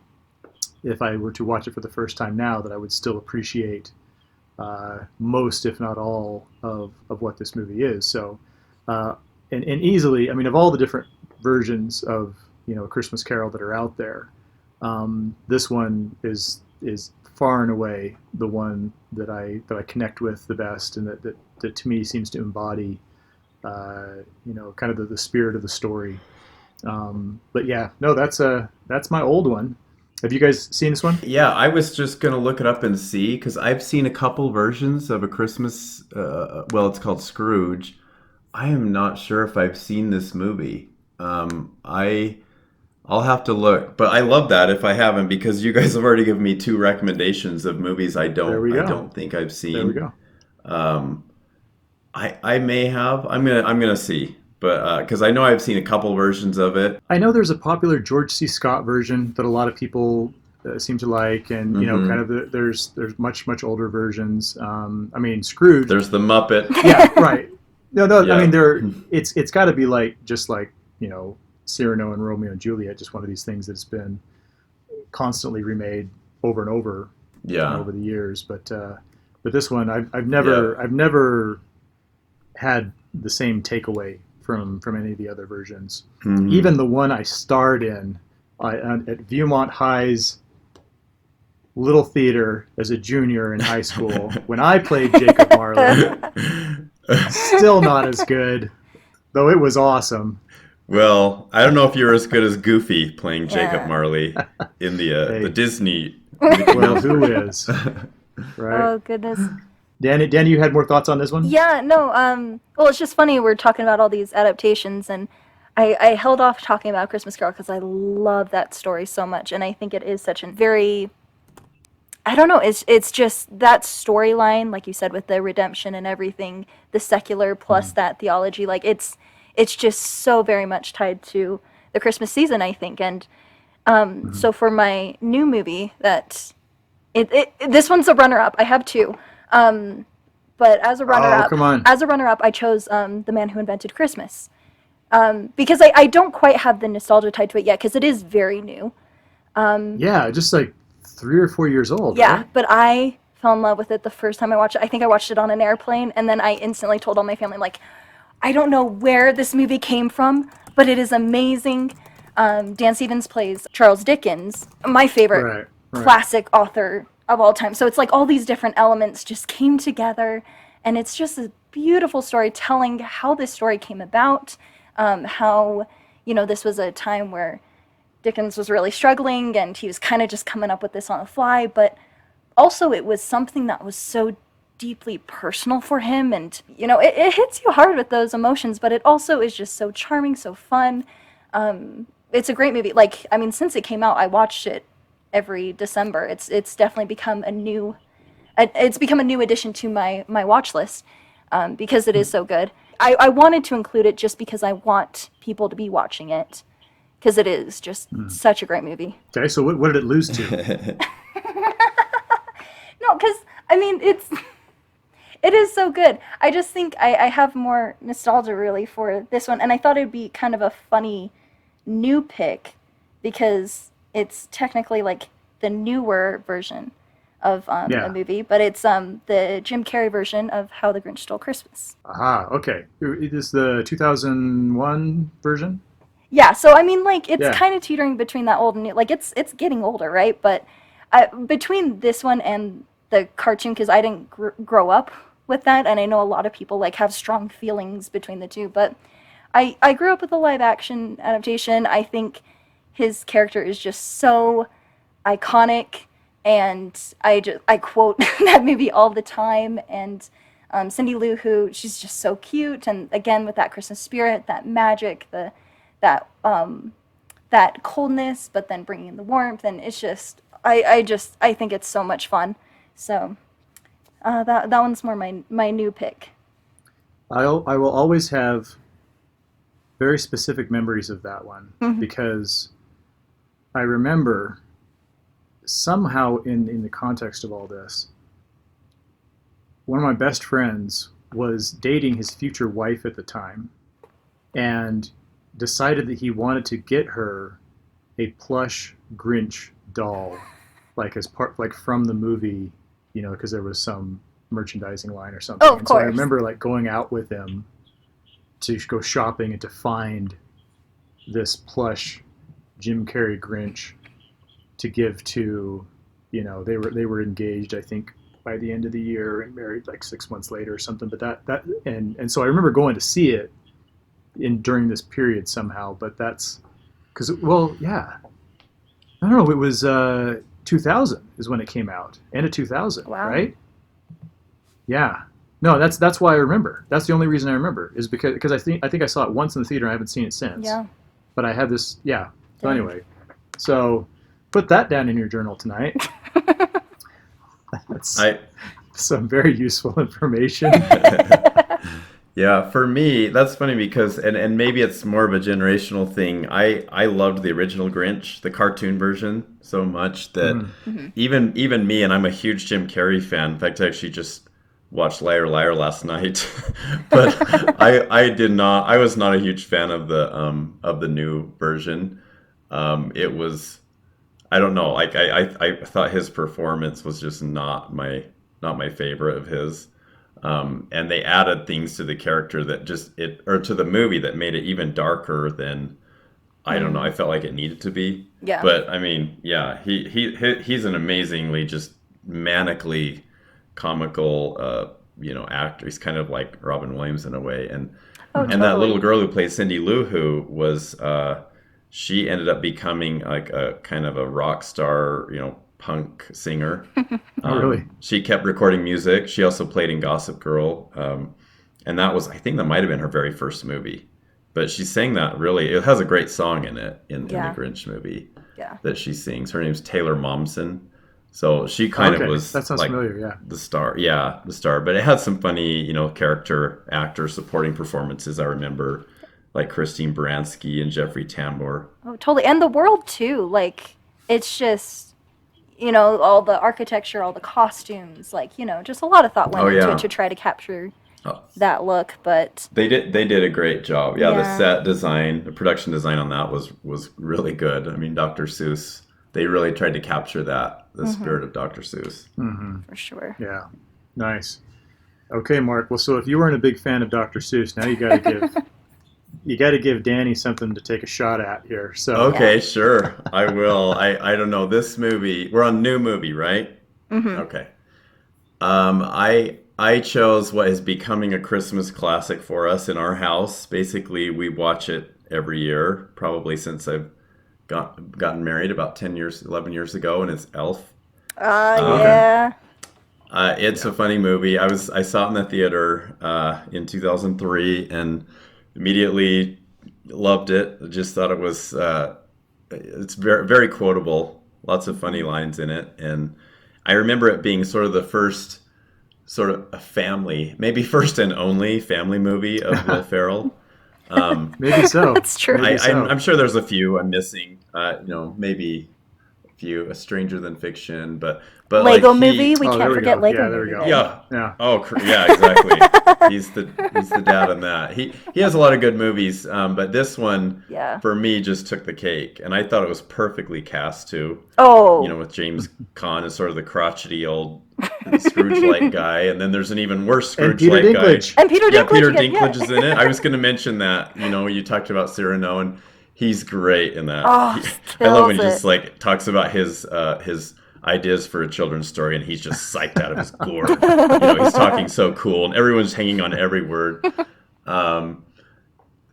if I were to watch it for the first time now, that I would still appreciate most, if not all, of what this movie is. So, and easily, I mean, of all the different versions of A Christmas Carol that are out there, this one is far and away the one that I connect with the best, and that to me seems to embody kind of the spirit of the story. But yeah, no, that's my old one. Have you guys seen this one? Yeah, I was just gonna look it up and see because I've seen a couple versions of A Christmas. Well, it's called Scrooge. I am not sure if I've seen this movie. I'll have to look, but I love that if I haven't, because you guys have already given me two recommendations of movies I don't think I've seen. There we go. I may have. I'm gonna see, but because I know I've seen a couple versions of it. I know there's a popular George C. Scott version that a lot of people seem to like, and kind of there's much older versions. I mean, Scrooge. There's the Muppet. Yeah, right. No. Yeah. I mean, it's got to be like Cyrano and Romeo and Juliet, just one of these things that's been constantly remade over and over, over the years. But this one, I've never had the same takeaway from any of the other versions. Mm-hmm. Even the one I starred in at Viewmont High's Little Theater as a junior in high school when I played Jacob Marley, still not as good, though it was awesome. Well, I don't know if you're as good as Goofy playing Jacob Marley in the Disney. Well, who is? Right. Oh, goodness. Dani, you had more thoughts on this one? Yeah, no. Well, it's just funny. We're talking about all these adaptations, and I held off talking about Christmas Carol because I love that story so much, and I think it is such a very, I don't know, it's just that storyline, like you said, with the redemption and everything, the secular plus that theology, like it's just so very much tied to the Christmas season, I think. And so for my new movie, that this one's a runner-up. I have two, but as a runner-up, I chose The Man Who Invented Christmas, because I don't quite have the nostalgia tied to it yet, because it is very new. Yeah, just like 3 or 4 years old. Yeah, right? but I fell in love with it the first time I watched it. I think I watched it on an airplane, and then I instantly told all my family, like, I don't know where this movie came from, but it is amazing. Dan Stevens plays Charles Dickens, my favorite classic author of all time. So it's like all these different elements just came together, and it's just a beautiful story telling how this story came about, how, this was a time where Dickens was really struggling, and he was kind of just coming up with this on the fly, but also it was something that was so deeply personal for him, and it hits you hard with those emotions, but it also is just so charming, so fun. It's a great movie. Like, I mean, since it came out, I watched it every December. It's definitely become a new addition to my watch list, because it is so good. I wanted to include it just because I want people to be watching it, because it is just such a great movie. Okay, so what did it lose to? No, because I mean, it It is so good. I just think I have more nostalgia really for this one, and I thought it'd be kind of a funny new pick because it's technically like the newer version of a Yeah. movie, but it's the Jim Carrey version of How the Grinch Stole Christmas. Aha. Okay. It is the 2001 version. Yeah, so I mean, like it's Yeah. kind of teetering between that old and new. Like it's getting older, right? But between this one and the cartoon, because I didn't grow up with that, and I know a lot of people like have strong feelings between the two. But I grew up with the live action adaptation. I think his character is just so iconic, and I quote that movie all the time. And Cindy Lou Who, she's just so cute, and again with that Christmas spirit, that magic, the that that coldness, but then bringing in the warmth, and it's just I think it's so much fun. So that one's more my new pick. I will always have very specific memories of that one because I remember somehow in the context of all this, one of my best friends was dating his future wife at the time and decided that he wanted to get her a plush Grinch doll, like as part like from the movie, because there was some merchandising line or something. Oh, of and so I course. remember like going out with him to go shopping and to find this plush Jim Carrey Grinch to give to, they were engaged, I think, by the end of the year and married like 6 months later or something. But and so I remember going to see it during this period somehow. But that's because yeah, I don't know. It was 2000 is when it came out, end of 2000, Wow. right? Yeah. No, that's why I remember. That's the only reason I remember is because I think I saw it once in the theater and I haven't seen it since. Yeah. But I had this, yeah. So Dang. anyway, so put that down in your journal tonight. That's some very useful information. Yeah, for me, that's funny because, and maybe it's more of a generational thing. I loved the original Grinch, the cartoon version, so much that even me, and I'm a huge Jim Carrey fan. In fact, I actually just watched Liar Liar last night, but I was not a huge fan of the new version. It was, I don't know, like I thought his performance was just not my favorite of his. And they added things to the character that or to the movie that made it even darker than, I don't know, I felt like it needed to be. Yeah. But I mean, yeah, he's an amazingly just manically comical, actor. He's kind of like Robin Williams in a way. And Oh, and that totally. little girl who plays Cindy Lou Who was, she ended up becoming like a kind of a rock star, punk singer. Oh, really? She kept recording music. She also played in Gossip Girl. And I think that might have been her very first movie. But she sang that really, it has a great song in it, in the Yeah. Grinch movie Yeah. that she sings. Her name's Taylor Momsen. So she kind of Okay, was that sounds like familiar. Yeah. the star. Yeah, the star. But it had some funny, character actor supporting performances. I remember like Christine Baranski and Jeffrey Tambor. Oh, totally. And the world too. Like it's just all the architecture, all the costumes, like just a lot of thought went Oh, into yeah. it to try to capture Oh, that look. But they did a great job. Yeah, the Yeah. set design, the production design on that was really good. I mean, Dr. Seuss, they really tried to capture the spirit of Dr. Seuss. for sure. Yeah. Nice. Okay, Mark. Well, so if you weren't a big fan of Dr. Seuss, now you got to give Dani something to take a shot at here. So Okay, sure. I will. I don't know. This movie, we're on new movie, right? Okay. I chose what is becoming a Christmas classic for us in our house. Basically, we watch it every year, probably since I've gotten married about 11 years ago, and it's Elf. Yeah. It's a funny movie. I saw it in the theater in 2003 and immediately loved it. I just thought it was it's very very quotable. Lots of funny lines in it, and I remember it being sort of the first sort of a family, maybe first and only family movie of Will Ferrell. maybe so. That's true. Maybe so. I'm sure there's a few I'm missing. Maybe few, A Stranger Than Fiction, but Lego like Movie. We Oh, there can't we forget go. Lego Yeah, there we Movie. go. Then. yeah. Yeah. Oh, yeah, exactly. He's the dad on that. He has a lot of good movies, but this one Yeah. for me just took the cake, and I thought it was perfectly cast too. You Oh. know, with James Caan as sort of the crotchety old Scrooge-like guy, and then there's an even worse And Peter Scrooge-like guy. Dinklage. And Peter Yeah, Dinklage Peter again. Dinklage Yeah. is in it. I was going to mention that. You know, you talked about Cyrano, and he's great in that. Oh, I love when he kills just it. like talks about his ideas for a children's story, and he's just psyched out of his gourd. You know, he's talking so cool, and everyone's hanging on every word. Um,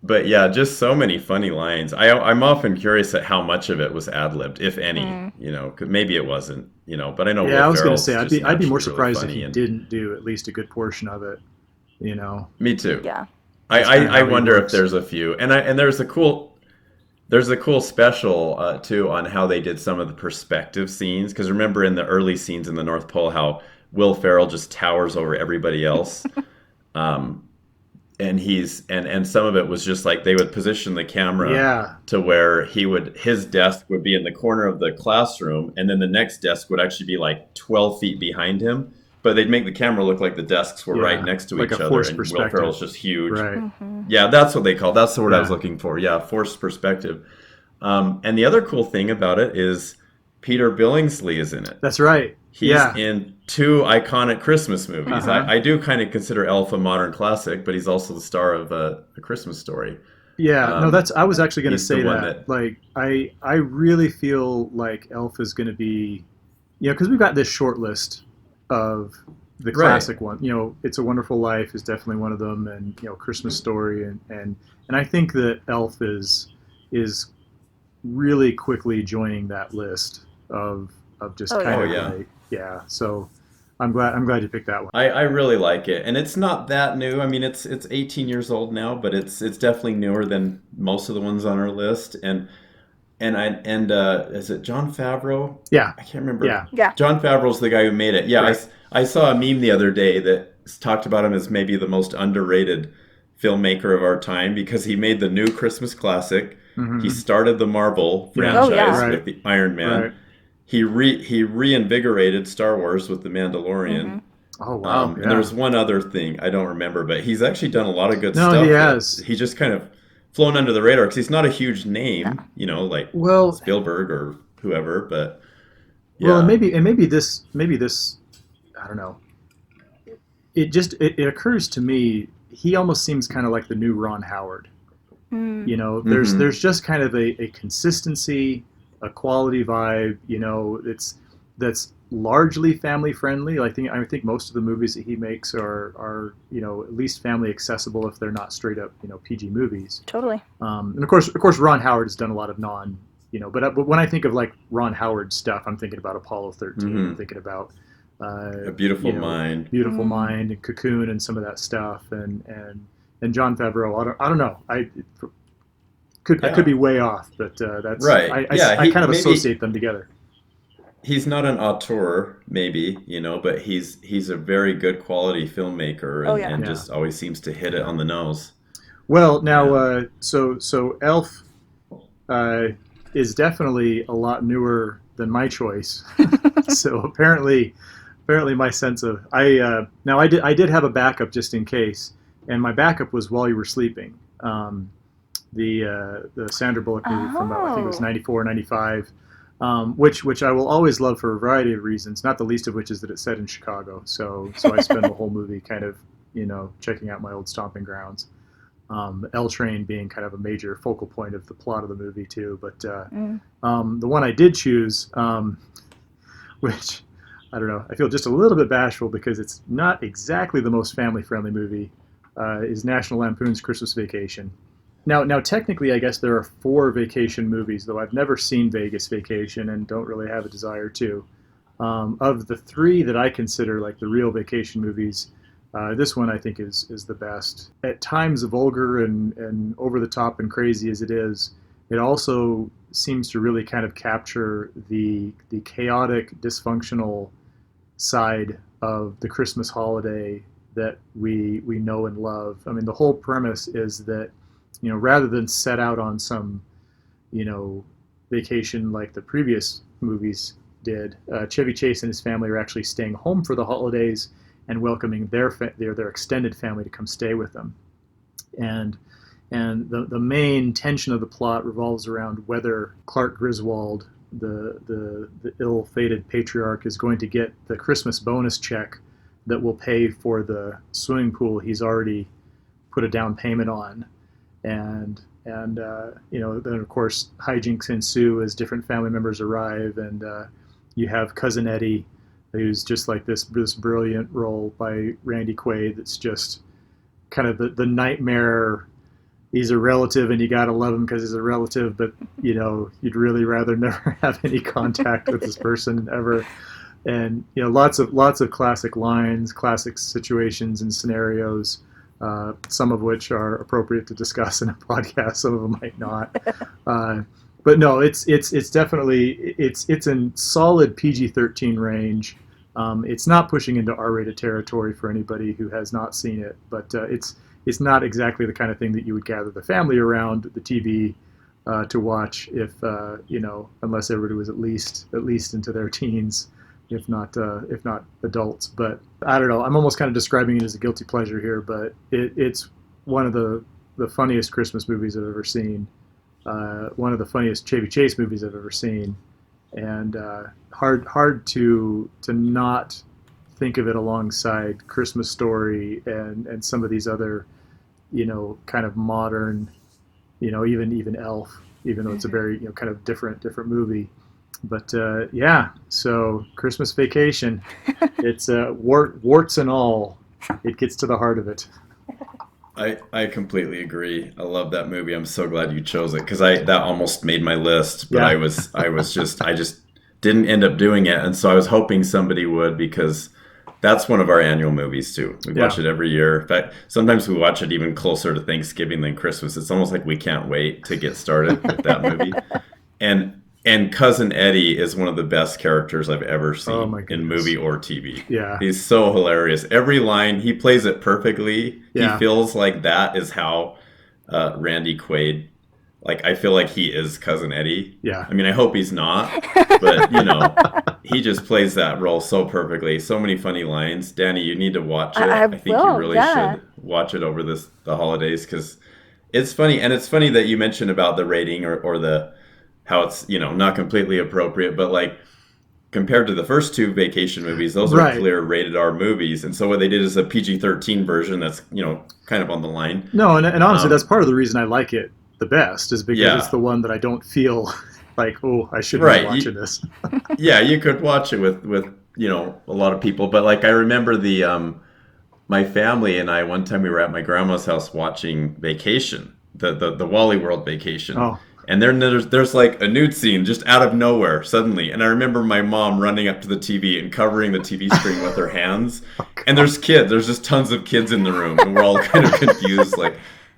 but yeah, just so many funny lines. I'm often curious at how much of it was ad-libbed, if any. You know, 'cause maybe it wasn't. You know, but I know Yeah, I Will was going to Ferrell's say just I'd be more naturally really surprised if funny, he and didn't do at least a good portion of it. You know, me too. Yeah. That's I, kinda I how he wonder if works. there's a few, and there's a cool special too on how they did some of the perspective scenes. Because remember in the early scenes in the North Pole how Will Ferrell just towers over everybody else, um, and some of it was just like they would position the camera Yeah, to where his desk would be in the corner of the classroom, and then the next desk would actually be like 12 feet behind him. But they'd make the camera look like the desks were right yeah, next to like each a other, forced and Will perspective. Ferrell's just huge. Right. Yeah, that's what they call. That's the word I was Yeah, looking for. Yeah, forced perspective. And the other cool thing about it is Peter Billingsley is in it. that's right. He's Yeah. in two iconic Christmas movies. Uh-huh. I do kind of consider Elf a modern classic, but he's also the star of A Christmas Story. Yeah, no, Um, I was actually going to he's the say one that. that, Like, I really feel like Elf is going to be, because we've got this short list of the right. classic one. It's a Wonderful Life is definitely one of them, and Christmas Story, and I think that Elf is really quickly joining that list of just Oh kind Oh, yeah. of yeah. like, yeah. So I'm glad you picked that one. I really like it, and it's not that new. I mean, it's 18 years old now, but it's definitely newer than most of the ones on our list. And is it John Favreau? Yeah, I can't remember. yeah, Yeah. John Favreau's the guy who made it. Yeah, right. I saw a meme the other day that talked about him as maybe the most underrated filmmaker of our time because he made the new Christmas classic. He Hmm. started the Marvel Yeah, Oh franchise yeah. right, with the Iron Man. right. He reinvigorated Star Wars with the Mandalorian. Oh wow, And yeah. there's one other thing I don't remember, but he's actually done a lot of good No, he stuff that has. he just kind of flown under the radar because he's not a huge No. name, you know, like Well, Spielberg or whoever. But well, and yeah, maybe this, I don't know. It occurs to me he almost seems kind of like the new Ron Howard. Mm. hmm There's just kind of a consistency, a quality vibe. That's largely family friendly. I think most of the movies that he makes are at least family accessible if they're not straight up PG movies. Totally. And of course, Ron Howard has done a lot of but when I think of like Ron Howard stuff, I'm thinking about Apollo 13. I'm hmm thinking about A Beautiful Mind. Beautiful Mm. Mind and Cocoon and some of that stuff, and John Favreau. I don't know. I could Yeah, be way off, but that's right. Yeah, I kind of maybe associate them together. he's not an auteur, maybe, you know, but he's a very good quality filmmaker Oh and, yeah. and Yeah. just always seems to hit it on the nose. Well, now, Yeah. so Elf uh, is definitely a lot newer than my choice. So apparently my sense of now I did have a backup just in case, and my backup was While You Were Sleeping, the Sandra Bullock movie from about, I think it was Oh. 94, 95, which I will always love for a variety of reasons, not the least of which is that it's set in Chicago. So I spend the whole movie kind of checking out my old stomping grounds. L Train being kind of a major focal point of the plot of the movie too. But Mm. the one I did choose, which I don't know, I feel just a little bit bashful because it's not exactly the most family-friendly movie, is National Lampoon's Christmas Vacation. Now, technically, I guess there are 4 vacation movies, though I've never seen Vegas Vacation and don't really have a desire to. Of the 3 that I consider like the real vacation movies, this one I think is the best. At times vulgar and over the top and crazy as it is, it also seems to really kind of capture the chaotic, dysfunctional side of the Christmas holiday that we know and love. I mean, the whole premise is that rather than set out on some you know vacation like the previous movies did. Chevy Chase and his family are actually staying home for the holidays and welcoming their extended family to come stay with them. And the main tension of the plot revolves around whether Clark Griswold, the ill-fated patriarch, is going to get the Christmas bonus check that will pay for the swimming pool he's already put a down payment on. And then of course hijinks ensue as different family members arrive, and you have Cousin Eddie, who's just like this brilliant role by Randy Quaid that's just kind of the nightmare. He's a relative and you gotta love him because he's a relative, but you'd really rather never have any contact with this person ever. And lots of classic lines, classic situations and scenarios, some of which are appropriate to discuss in a podcast, some of them might not. But no, it's definitely it's in solid PG-13 range. It's not pushing into R-rated territory for anybody who has not seen it, but it's not exactly the kind of thing that you would gather the family around the TV to watch if unless everybody was at least into their teens, if not adults. But I don't know. I'm almost kind of describing it as a guilty pleasure here, but it's one of the funniest Christmas movies I've ever seen. One of the funniest Chevy Chase movies I've ever seen, and hard to not think of it alongside Christmas Story and some of these other kind of modern, even Elf, even though it's a very kind of different movie. But so Christmas Vacation, it's warts and all, it gets to the heart of it. I completely agree. I love that movie. I'm so glad you chose it because that almost made my list, but I just didn't end up doing it, and so I was hoping somebody would, because that's one of our annual movies too. We watch it every year. In fact, sometimes we watch it even closer to Thanksgiving than Christmas. It's almost like we can't wait to get started with that movie. And Cousin Eddie is one of the best characters I've ever seen in movie or TV. Yeah. He's so hilarious. Every line, he plays it perfectly. Yeah. He feels like that is how Randy Quaid, I feel like he is Cousin Eddie. Yeah. I mean, I hope he's not, but, he just plays that role so perfectly. So many funny lines. Dani, you need to watch it. I think you really should watch it over the holidays because it's funny. And it's funny that you mentioned about the rating or the how it's not completely appropriate, but compared to the first two vacation movies, those are clear rated R movies, and so what they did is a PG-13 version that's kind of on the line. No, and honestly, that's part of the reason I like it the best, is because it's the one that I don't feel like, oh, I shouldn't be watching this. Yeah, you could watch it with a lot of people, but I remember my family and I, one time we were at my grandma's house watching Vacation, the Wally World Vacation. Oh. And then there's a nude scene just out of nowhere suddenly. And I remember my mom running up to the TV and covering the TV screen with her hands. And there's kids. There's just tons of kids in the room. And we're all kind of confused.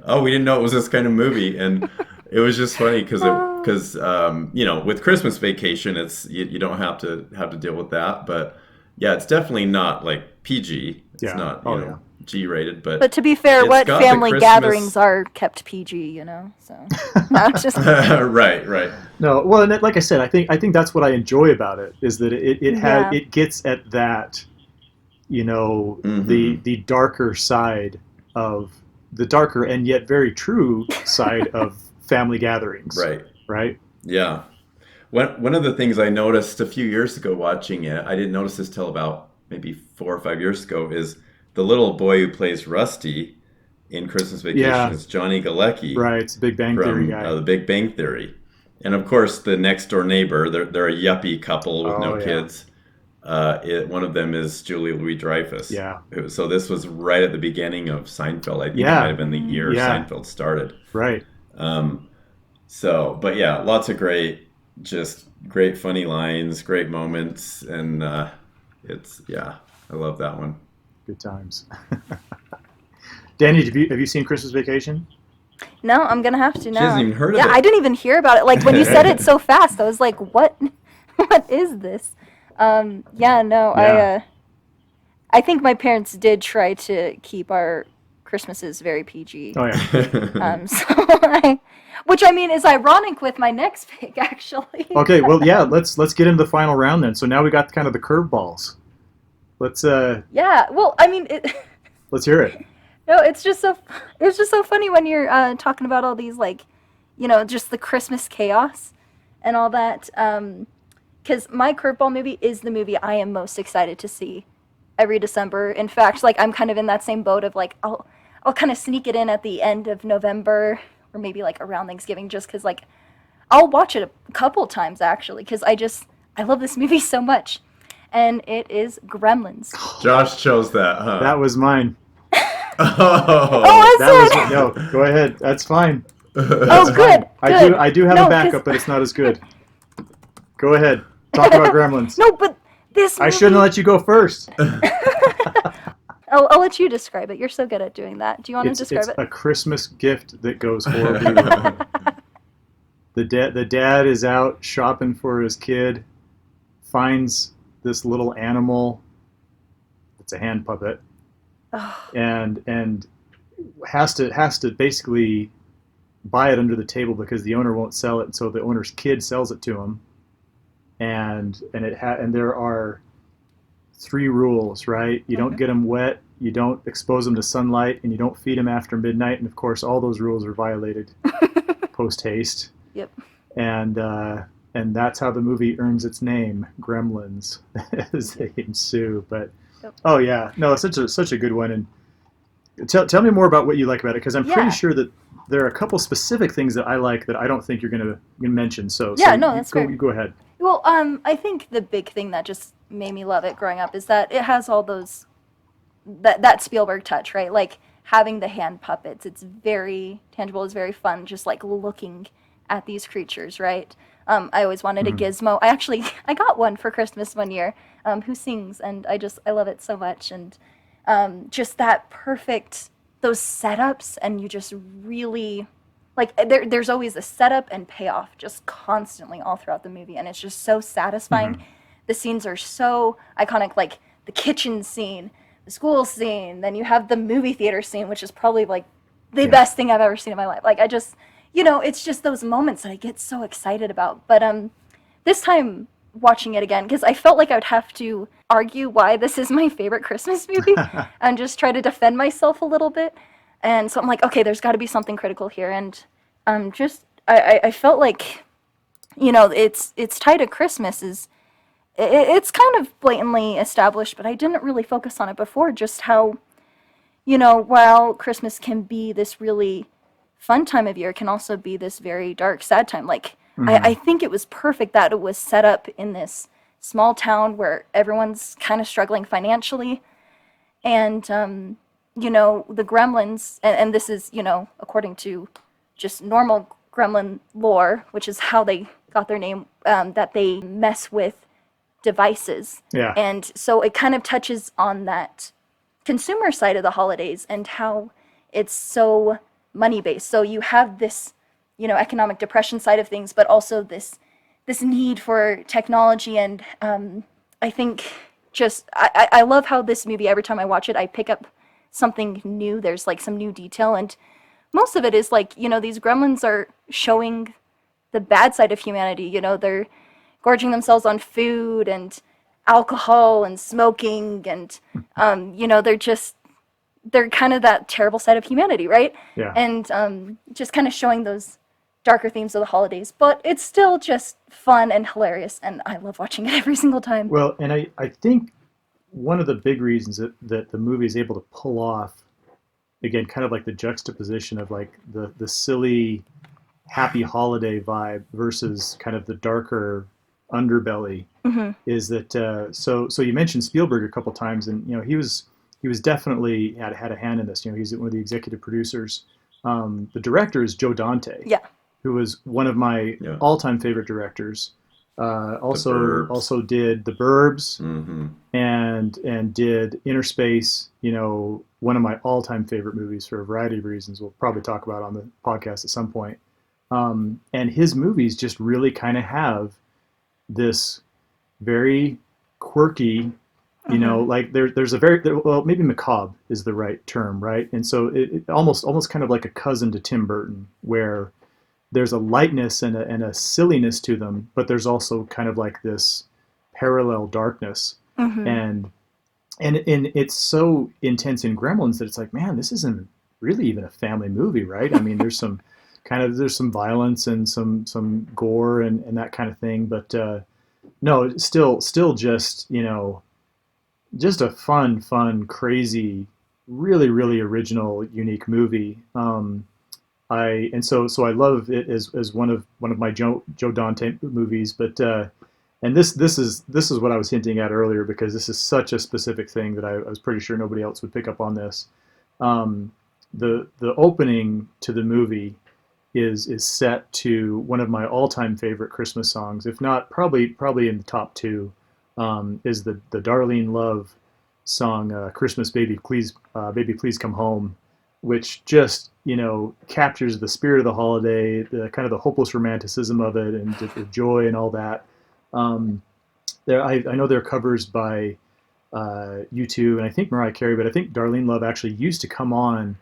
Oh, we didn't know it was this kind of movie. And it was just funny because with Christmas Vacation, it's you don't have to deal with that. But yeah, it's definitely not PG. It's not G-rated, but to be fair, what family gatherings are kept PG, so not just right. No, well, and like I said, I think that's what I enjoy about it, is that it gets at that, the darker side of the darker and yet very true side of family gatherings. Right. Yeah. One of the things I noticed a few years ago watching it, I didn't notice this till about maybe 4 or 5 years ago, is the little boy who plays Rusty in Christmas Vacation is Johnny Galecki. Right, it's the Big Bang Theory guy. The Big Bang Theory. And of course, the next door neighbor, they're a yuppie couple with no kids. One of them is Julie Louis-Dreyfus. Yeah. So this was right at the beginning of Seinfeld. I think it might have been the year Seinfeld started. Right. But yeah, lots of great funny lines, great moments, and I love that one. Good times. Dani, have you seen Christmas Vacation? No, I'm gonna have to now. She hasn't even heard of it. Yeah, I didn't even hear about it. When you said it so fast, I was like, "What? What is this?" I think my parents did try to keep our Christmases very PG. Oh yeah. Which I mean is ironic with my next pick, actually. Okay, well, yeah, let's get into the final round then. So now we got kind of the curveballs. Let's Yeah. Well, I mean, let's hear it. no, it's just so funny when you're talking about all these like, just the Christmas chaos and all that. Because my curveball movie is the movie I am most excited to see every December. In fact, like I'm kind of in that same boat of like I'll kind of sneak it in at the end of November or maybe like around Thanksgiving just because like I'll watch it a couple times actually because I love this movie so much, and it is Gremlins. Josh chose that, huh? That was mine. Oh, No. Go ahead. That's fine. Oh, good. I do have No, a backup, but it's not as good. Go ahead. Talk about Gremlins. No, but this movie... I shouldn't let you go first. I'll let you describe it. You're so good at doing that. Do you want to describe it's it? a Christmas gift that goes horribly wrong. The dad is out shopping for his kid, finds this little animal. It's a hand puppet, and has to basically buy it under the table because the owner won't sell it. And so the owner's kid sells it to him, and there are 3 rules, right? You don't get them wet, you don't expose them to sunlight, and you don't feed them after midnight. And of course, all those rules are violated post haste. Yep. And that's how the movie earns its name, Gremlins, as they ensue. But oh yeah, no, it's such a good one. And tell me more about what you like about it, because I'm pretty sure that there are a couple specific things that I like that I don't think you're gonna mention. So that's fair. You go ahead. Well, I think the big thing that just made me love it growing up is that it has all those that Spielberg touch, right? Like having the hand puppets. It's very tangible. It's very fun, just like looking at these creatures, right? I always wanted a gizmo. I got one for Christmas one year, who sings, and I love it so much. And just that perfect, those setups, and you just really, like, there's always a setup and payoff just constantly all throughout the movie, and it's just so satisfying. The scenes are so iconic, like the kitchen scene, the school scene, then you have the movie theater scene, which is probably like the best thing I've ever seen in my life. Like I just, it's just those moments that I get so excited about. But this time watching it again, because I felt like I would have to argue why this is my favorite Christmas movie and just try to defend myself a little bit. And so I'm like, okay, there's got to be something critical here. And I felt like, it's tied to Christmas it's kind of blatantly established, but I didn't really focus on it before, just how, while Christmas can be this really fun time of year, it can also be this very dark, sad time. Like, I think it was perfect that it was set up in this small town where everyone's kind of struggling financially. And, the gremlins, and this is, according to just normal gremlin lore, which is how they got their name, that they mess with devices. Yeah. And so it kind of touches on that consumer side of the holidays and how it's so money based. So you have this, economic depression side of things, but also this need for technology. And I think I love how this movie, every time I watch it, I pick up something new. There's like some new detail, and most of it is like, these gremlins are showing the bad side of humanity. They're gorging themselves on food and alcohol and smoking, and they're kind of that terrible side of humanity, right? Yeah. And just kind of showing those darker themes of the holidays, but it's still just fun and hilarious, and I love watching it every single time. Well, and I think one of the big reasons that the movie is able to pull off, again, kind of like the juxtaposition of like the silly happy holiday vibe versus kind of the darker underbelly, is that so you mentioned Spielberg a couple times, and he was definitely had a hand in this. He's one of the executive producers. The director is Joe Dante, who was one of my all-time favorite directors. Also did The Burbs, and did Inner Space. One of my all-time favorite movies for a variety of reasons. We'll probably talk about on the podcast at some point. And his movies just really kind of have this very quirky, like there's a very, well, maybe macabre is the right term, right? And so it almost kind of like a cousin to Tim Burton, where there's a lightness and a silliness to them, but there's also kind of like this parallel darkness, Mm-hmm. and and it's so intense in Gremlins that it's like, man, this isn't really even a family movie, right? I mean, there's some violence and some gore and that kind of thing, but no, still just just a fun, crazy, really original, unique movie. I and so I love it as one of my Joe Dante movies, but and this is what I was hinting at earlier, because this is such a specific thing that I was pretty sure nobody else would pick up on this. Um, the opening to the movie is set to one of my all time favorite Christmas songs, if not probably in the top two. Is the Darlene Love song, "Christmas Baby Please Come Home," which just captures the spirit of the holiday, the kind of the hopeless romanticism of it, and the joy and all that. Um, I know there are covers by U2 and I think Mariah Carey, but I think Darlene Love actually used to come on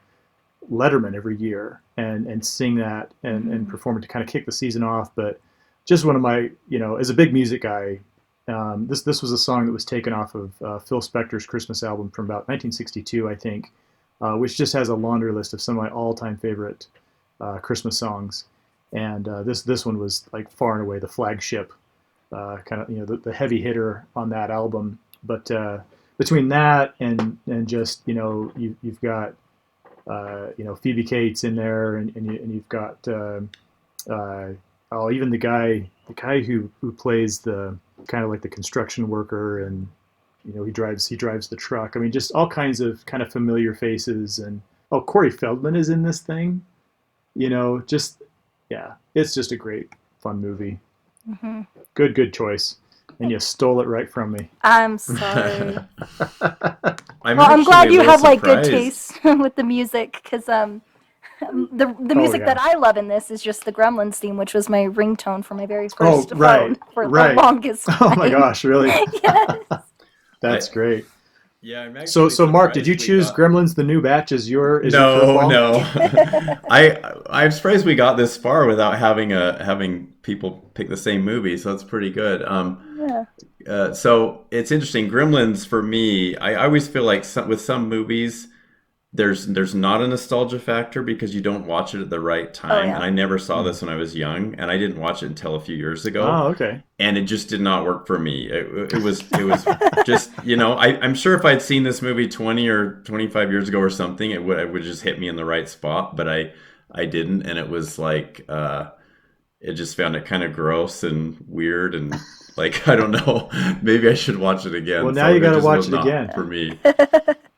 Letterman every year and sing that and Mm-hmm. perform it to kind of kick the season off. But just one of my, as a big music guy, this was a song that was taken off of Phil Spector's Christmas album from about 1962, I think, which just has a laundry list of some of my all-time favorite Christmas songs. And this one was like far and away the flagship, kind of the heavy hitter on that album. But between that and just you've got Phoebe Cates in there, and you've got oh, even the guy who plays the kind of like the construction worker, and he drives the truck. I mean, just all kinds of kind of familiar faces, and oh, Corey Feldman is in this thing. Just yeah, it's just a great fun movie. Mm-hmm. Good choice, and you stole it right from me. I'm sorry. I'm Well, I'm actually glad a you little have like good surprised. taste with the music, because the Oh music that yeah. I love in this is just the Gremlins theme, which was my ringtone for my very Oh first phone right, for the right. longest Oh my time. gosh, really? Yes. That's I great. Yeah, I'm So actually so Mark, did you surprised we choose got. Gremlins the New Batch as your No, curveball? no. I'm surprised we got this far without having people pick the same movie, so that's pretty good. Yeah. So it's interesting. Gremlins for me, I always feel like with some movies, there's not a nostalgia factor because you don't watch it at the right Oh time. And yeah. I never saw Hmm. this when I was young, and I didn't watch it until a few years ago, Oh, okay. and it just did not work for me. It was just I'm sure if I'd seen this movie 20 or 25 years ago or something, it would just hit me in the right spot, but I didn't, and it was like it just found it kind of gross and weird, and like I don't know, maybe I should watch it Well, again. now So you it got to just watch was it not again. for me.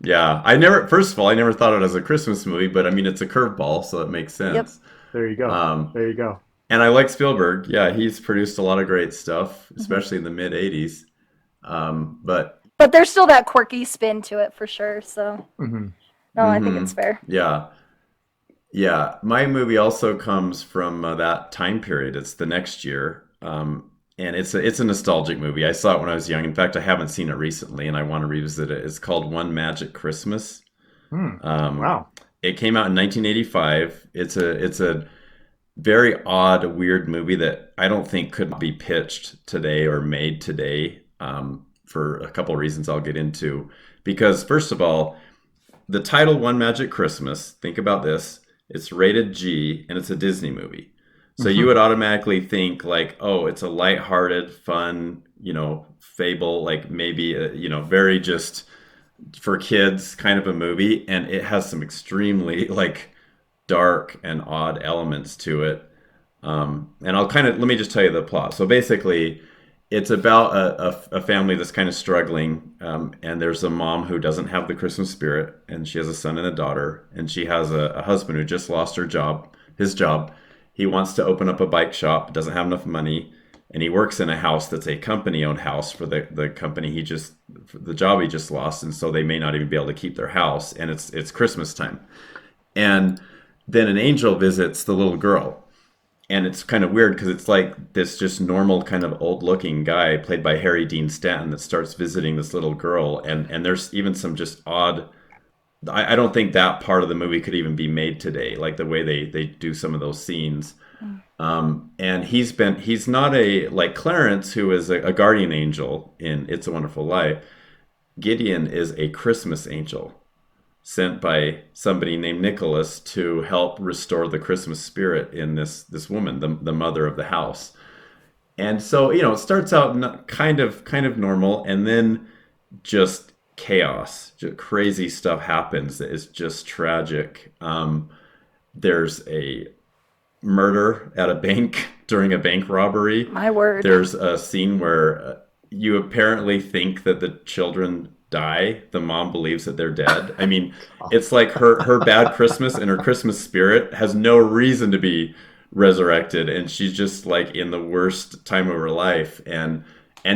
Yeah, first of all, I never thought of it as a Christmas movie, but I mean, it's a curveball, so it makes Yep. sense. There you go. Um, There you go. and I like Spielberg. Yeah, he's produced a lot of great stuff, Hmm. especially in the mid '80s. But But there's still that quirky spin to it for sure. So Hmm. no, I think it's fair. yeah, yeah, my movie also comes from that time period. It's the next year, and it's a nostalgic movie. I saw it when I was young. In fact, I haven't seen it recently, and I want to revisit it. It's called One Magic Christmas. Hmm. Um, Wow. it came out in 1985. It's a very odd, weird movie that I don't think could be pitched today or made today, for a couple of reasons I'll get into. Because first of all, the title One Magic Christmas, think about this. It's rated G and it's a Disney movie. So you Hmm. would automatically think like, oh, it's a lighthearted, fun, fable, like maybe very just for kids kind of a movie, and it has some extremely like dark and odd elements to it. And let me just tell you the plot. So basically, it's about a family that's kind of struggling, and there's a mom who doesn't have the Christmas spirit, and she has a son and a daughter, and she has a husband who just lost his job. He wants to open up a bike shop, doesn't have enough money, and he works in a house that's a company-owned house for the company for the job he just lost, and so they may not even be able to keep their house, and it's Christmas time, and then an angel visits the little girl, and it's kind of weird because it's like this just normal kind of old looking guy played by Harry Dean Stanton that starts visiting this little girl, and there's even some just odd. I don't think that part of the movie could even be made today, like the way they do some of those scenes. And he's not a, like Clarence, who is a guardian angel in It's a Wonderful Life. Gideon is a Christmas angel sent by somebody named Nicholas to help restore the Christmas spirit in this woman, the mother of the house. And so, it starts out kind of normal, and then just chaos, just crazy stuff happens that is just tragic. There's a murder at a bank during a bank robbery. My word. There's a scene where you apparently think that the children die. The mom believes that they're dead. I mean, it's like her bad Christmas and her Christmas spirit has no reason to be resurrected, and she's just like in the worst time of her life, and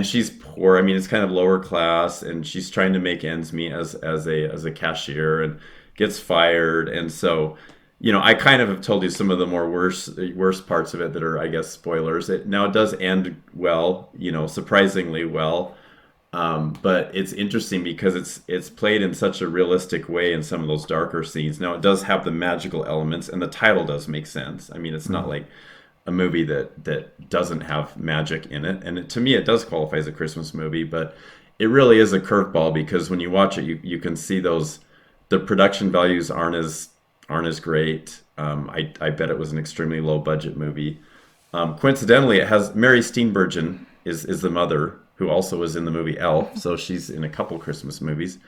she's poor. I mean, it's kind of lower class, and she's trying to make ends meet as a cashier, and gets fired. And so, I kind of have told you some of the worst parts of it that are, I guess, spoilers. It does end well, surprisingly well. But it's interesting because it's played in such a realistic way in some of those darker scenes. Now, it does have the magical elements, and the title does make sense. I mean, it's not like a movie that doesn't have magic in it. And to me, it does qualify as a Christmas movie, but it really is a curveball, because when you watch it, you can see the production values aren't as great. I bet it was an extremely low budget movie. Coincidentally, it has Mary Steenburgen is the mother, who also was in the movie Elf, so she's in a couple Christmas movies.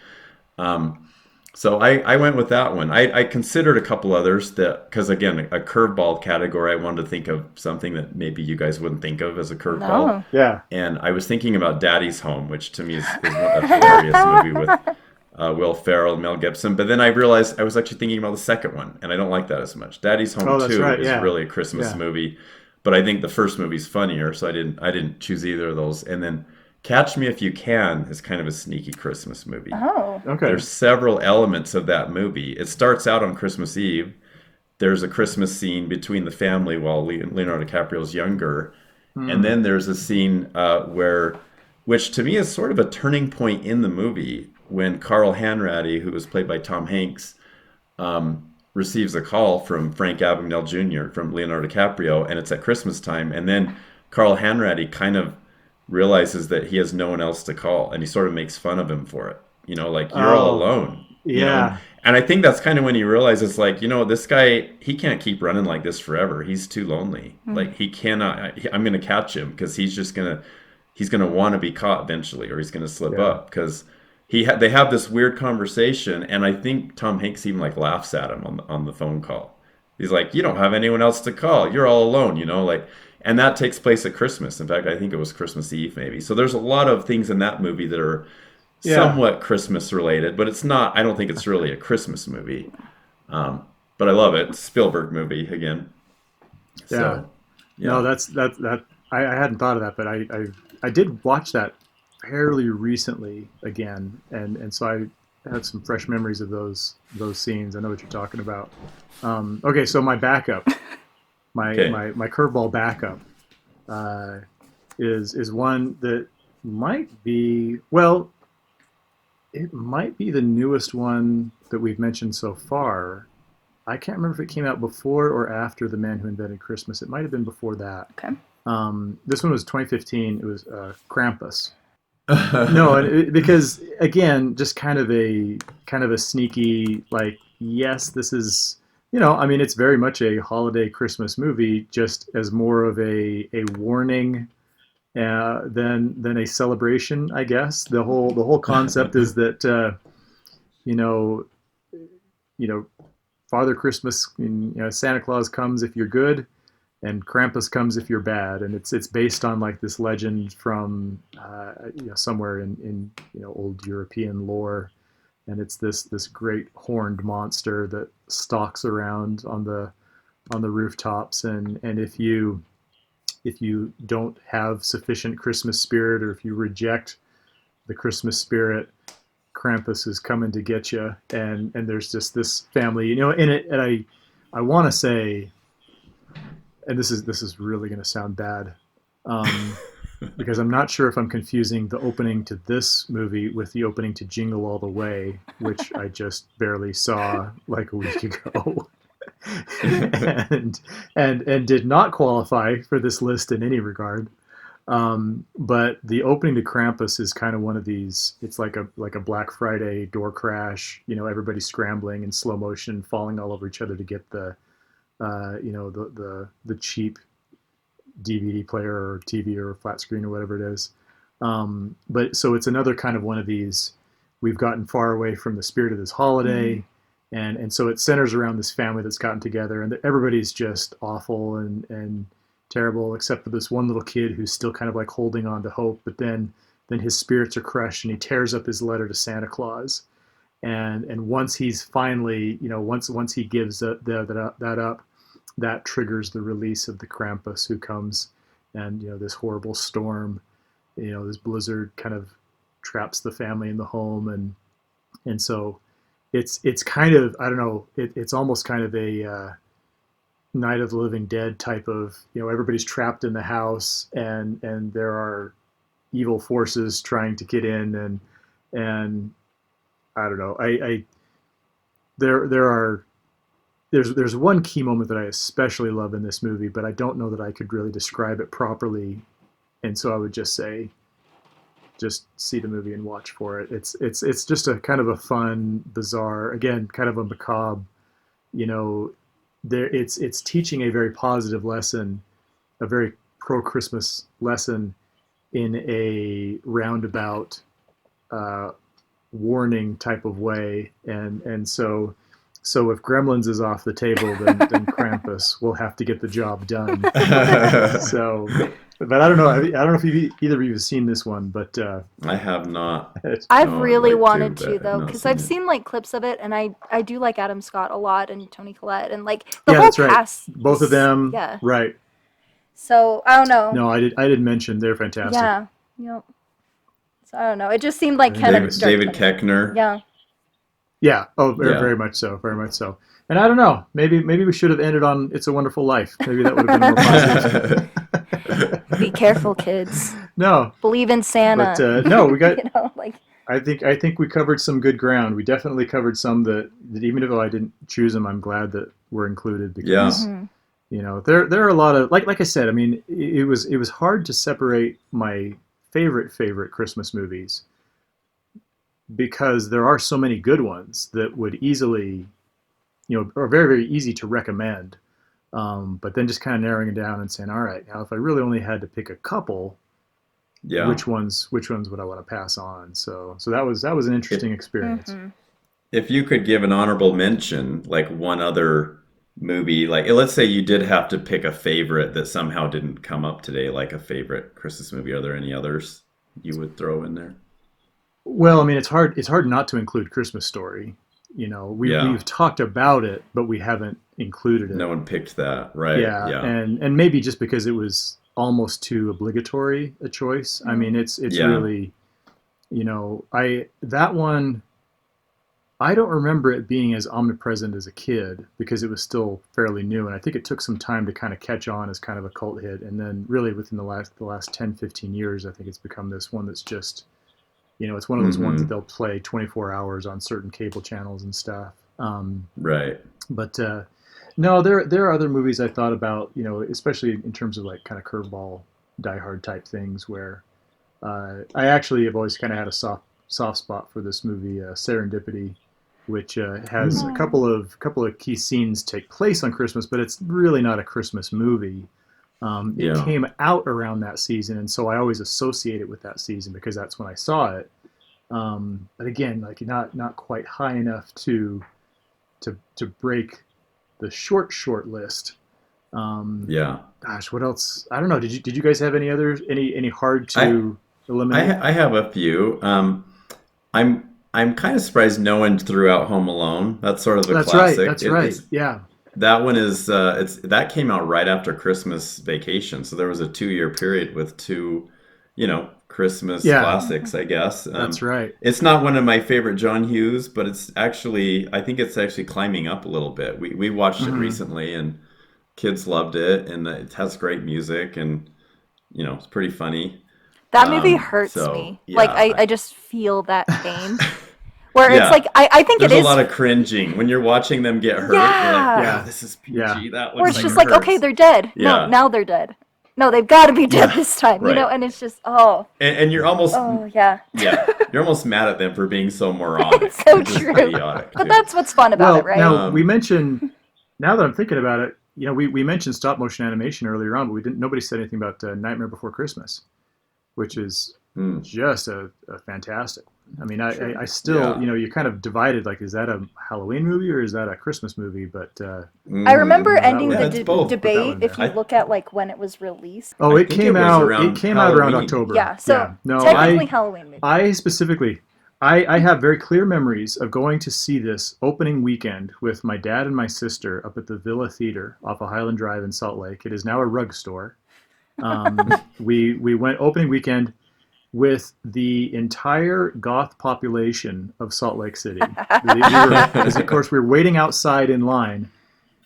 So I went with that one. I considered a couple others because, again, a curveball category. I wanted to think of something that maybe you guys wouldn't think of as a curveball. No. Yeah. And I was thinking about Daddy's Home, which to me is a hilarious movie with Will Ferrell and Mel Gibson. But then I realized I was actually thinking about the second one, and I don't like that as much. Daddy's Home 2 right, is yeah. really a Christmas movie, but I think the first movie's funnier, so I didn't choose either of those. And then Catch Me If You Can is kind of a sneaky Christmas movie. Oh. Okay. There's several elements of that movie. It starts out on Christmas Eve. There's a Christmas scene between the family while Leonardo DiCaprio's younger. And then there's a scene which to me is sort of a turning point in the movie, when Carl Hanratty, who was played by Tom Hanks, receives a call from Frank Abagnale Jr., from Leonardo DiCaprio, and it's at Christmas time. And then Carl Hanratty kind of realizes that he has no one else to call, and he sort of makes fun of him for it. Like, you're all alone. Yeah. And I think that's kind of when he realizes, like, this guy, he can't keep running like this forever. He's too lonely. Like, he cannot. I'm going to catch him, because he's going to want to be caught eventually, or he's going to slip up, because they have this weird conversation, and I think Tom Hanks even like laughs at him on the phone call. He's like, you don't have anyone else to call. You're all alone, like. And that takes place at Christmas. In fact, I think it was Christmas Eve, maybe. So there's a lot of things in that movie that are somewhat Christmas related, but it's not. I don't think it's really a Christmas movie. But I love it. It's a Spielberg movie again. So, No, that. I hadn't thought of that, but I did watch that fairly recently again, and so I have some fresh memories of those scenes. I know what you're talking about. Okay, so my backup. My curveball backup is one that might be, well, it might be the newest one that we've mentioned so far. I can't remember if it came out before or after The Man Who Invented Christmas. It might have been before that. Okay. This one was 2015. It was Krampus. No, because again, just kind of a sneaky, like, yes, this is. I mean, it's very much a holiday Christmas movie, just as more of a warning than a celebration, I guess. The whole concept is that Father Christmas, Santa Claus comes if you're good, and Krampus comes if you're bad, and it's based on like this legend from somewhere in old European lore. And it's this great horned monster that stalks around on the rooftops, and if you don't have sufficient Christmas spirit, or if you reject the Christmas spirit, Krampus is coming to get you. And there's just this family, in it. And I want to say, and this is really going to sound bad, because I'm not sure if I'm confusing the opening to this movie with the opening to Jingle All the Way, which I just barely saw like a week ago. and did not qualify for this list in any regard. But the opening to Krampus is kind of one of these. It's like a Black Friday door crash. Everybody scrambling in slow motion, falling all over each other to get the cheap DVD player or TV or flat screen or whatever it is. But so it's another kind of one of these. We've gotten far away from the spirit of this holiday, and so it centers around this family that's gotten together, and everybody's just awful and terrible, except for this one little kid who's still kind of like holding on to hope. But then his spirits are crushed, and he tears up his letter to Santa Claus. And once he's finally, once he gives that up, that triggers the release of the Krampus, who comes, and this horrible storm, this blizzard kind of traps the family in the home, and so it's kind of, I don't know, it's almost kind of a Night of the Living Dead type of, everybody's trapped in the house, and there are evil forces trying to get in, and I don't know, there's one key moment that I especially love in this movie, but I don't know that I could really describe it properly, and so I would just say, just see the movie and watch for it. It's just a kind of a fun, bizarre, again, kind of a macabre, it's teaching a very positive lesson, a very pro-Christmas lesson in a roundabout, warning type of way, and so if Gremlins is off the table, then Krampus will have to get the job done. So, but I don't know if either of you have seen this one, but I have not. I've No, I'd really like wanted to, to but though, not because seen I've it. seen like clips of it, and I do like Adam Scott a lot, and Toni Collette, and like the yeah, whole that's right. cast. Both of them, Yeah. right? So I don't know. No, I did mention they're fantastic. Yeah. Yep. So I don't know. It just seemed like kind of David dark. Koechner. Yeah. Yeah. Oh, very, Yeah. very much so. Very much so. And I don't know. Maybe we should have ended on "It's a Wonderful Life." Maybe that would have been more positive. Be careful, kids. No, Believe in Santa. but no, we got. Like. I think we covered some good ground. We definitely covered some that even if I didn't choose them, I'm glad that were included because there are a lot of like I said. I mean, it was hard to separate my favorite Christmas movies because there are so many good ones that would easily, are very, very easy to recommend. But then just kind of narrowing it down and saying, all right, now if I really only had to pick a couple, Yeah. which ones would I want to pass on? So that was an interesting experience. If you could give an honorable mention, like one other movie, like let's say you did have to pick a favorite that somehow didn't come up today, like a favorite Christmas movie, are there any others you would throw in there? Well, I mean, it's hard not to include Christmas Story. Yeah. We've talked about it, but we haven't included it. No one picked that, right? Yeah, Yeah. and maybe just because it was almost too obligatory a choice. I mean, it's Yeah. really, that one, I don't remember it being as omnipresent as a kid because it was still fairly new, and I think it took some time to kind of catch on as kind of a cult hit, and then really within the last 10, 15 years, I think it's become this one that's just, it's one of those ones that they'll play 24 hours on certain cable channels and stuff. Right. But no, there are other movies I thought about, especially in terms of like kind of curveball, Die Hard type things, where I actually have always kind of had a soft spot for this movie, Serendipity, which has a couple of key scenes take place on Christmas, but it's really not a Christmas movie. It came out around that season, and so I always associate it with that season because that's when I saw it. But again, like not quite high enough to break the short list. Yeah. Gosh, what else? I don't know. Did you guys have any others? Any hard to eliminate? I have a few. I'm kind of surprised no one threw out Home Alone. That's sort of the classic. That's right. Yeah. That one is that came out right after Christmas Vacation, so there was a 2-year period with two, Christmas classics, I guess. That's right. It's not one of my favorite John Hughes, but I think it's actually climbing up a little bit. We watched it recently, and kids loved it, and it has great music, and it's pretty funny. That movie hurts so, me. yeah, Like I just feel that pain. Where Yeah. it's like, I think There's it a is. lot of cringing when you're watching them get hurt. You're Yeah. like, Yeah. wow, this is PG. Yeah. That Where looks it's like just it like, hurts. okay, they're dead. Yeah. No, now they're dead. No, they've got to be dead Yeah. this time, you know? Right. And it's just, oh, And you're almost, yeah. yeah, you're almost mad at them for being so moronic. It's so It's just true. idiotic, But too. that's what's fun about it, right? Now we mentioned. Now that I'm thinking about it, we mentioned stop motion animation earlier on, but we didn't. Nobody said anything about Nightmare Before Christmas, which is just a fantastic. I mean, I still, you're kind of divided. Like, is that a Halloween movie or is that a Christmas movie? But I remember ending one- the it's both. debate Put that if one you look at like when it was released. oh, I it think came it was out. around It came out around Halloween. October. Yeah, so No, technically Halloween movie. I specifically, I have very clear memories of going to see this opening weekend with my dad and my sister up at the Villa Theater off of Highland Drive in Salt Lake. It is now a rug store. We went opening weekend with the entire goth population of Salt Lake City. Because of course we were waiting outside in line,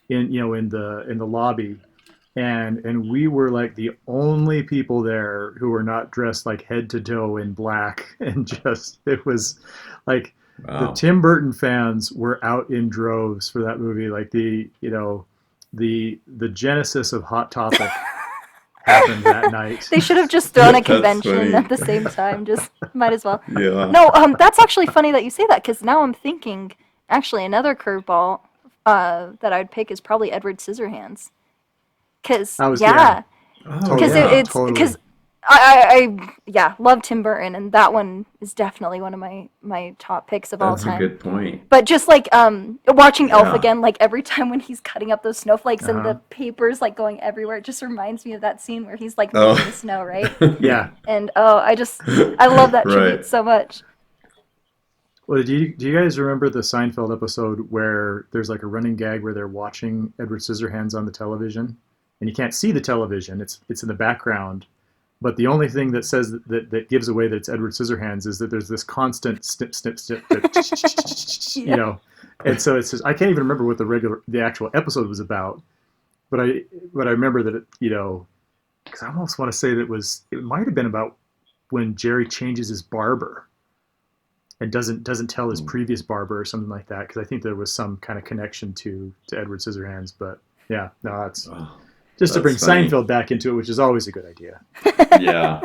in the lobby. And we were like the only people there who were not dressed like head to toe in black, and just it was like the Tim Burton fans were out in droves for that movie. Like the genesis of Hot Topic happened that night. They should have just thrown a That's convention funny. at the same time. Just might as well. Yeah. No, that's actually funny that you say that, because now I'm thinking actually another curveball that I'd pick is probably Edward Scissorhands. Because Oh, because yeah, it's totally. because I love Tim Burton, and that one is definitely one of my top picks of all That's a time. good point. But just like watching Elf Yeah. again, like every time when he's cutting up those snowflakes and Uh-huh. the papers like going everywhere, it just reminds me of that scene where he's like Oh. moving the snow, right? Yeah. And I love that tribute Right. so much. Well, do you guys remember the Seinfeld episode where there's like a running gag where they're watching Edward Scissorhands on the television, and you can't see the television; it's in the background. But the only thing that says that gives away that it's Edward Scissorhands is that there's this constant snip, snip, snip, snip, And so it's just, I can't even remember what the actual episode was about, but I remember that because I almost want to say that it might have been about when Jerry changes his barber and doesn't tell his previous barber or something like that, because I think there was some kind of connection to Edward Scissorhands. But yeah, no, that's just to bring That's funny. Seinfeld back into it, which is always a good idea. Yeah.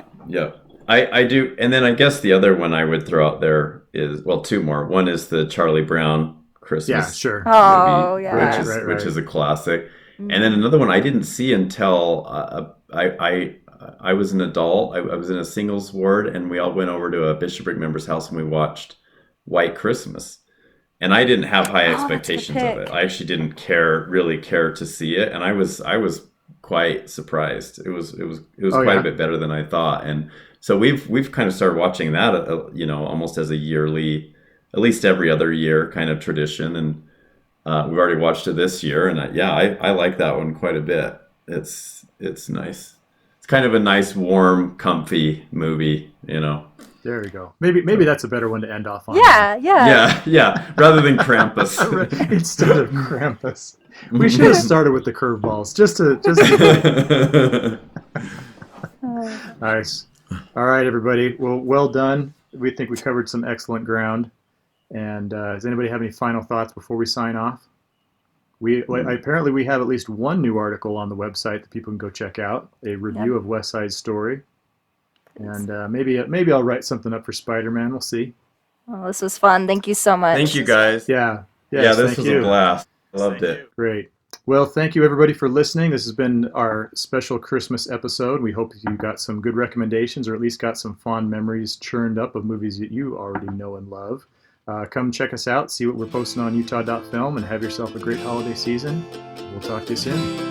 I do, and then I guess the other one I would throw out there is, well, two more. One is the Charlie Brown Christmas Yeah, sure. Oh, movie, yeah. which is a classic. Mm-hmm. And then another one I didn't see until I was an adult. I was in a singles ward, and we all went over to a Bishopric member's house and we watched White Christmas. And I didn't have high that's a good expectations of it. pick. I actually didn't really care to see it, and I was quite surprised. It was quite a bit better than I thought. And so we've kind of started watching that, almost as a yearly, at least every other year kind of tradition. And we've already watched it this year, and I like that one quite a bit. It's nice. It's kind of a nice, warm, comfy movie, There we go. Maybe that's a better one to end off on. Yeah. Rather than Krampus. Instead of Krampus, we should have started with the curveballs. Just to. Nice. All right, everybody. Well done. We think we covered some excellent ground. And does anybody have any final thoughts before we sign off? Apparently we have at least one new article on the website that people can go check out. A review of West Side Story. And maybe I'll write something up for Spider-Man. We'll see. Well, this was fun. Thank you so much. Thank you, guys. Yeah. Yeah, Yes, this thank was you. a blast. Loved it. Great. Well, thank you everybody for listening. This has been our special Christmas episode. We hope you got some good recommendations, or at least got some fond memories churned up of movies that you already know and love. Come check us out, see what we're posting on utah.film, and have yourself a great holiday season. We'll talk to you soon.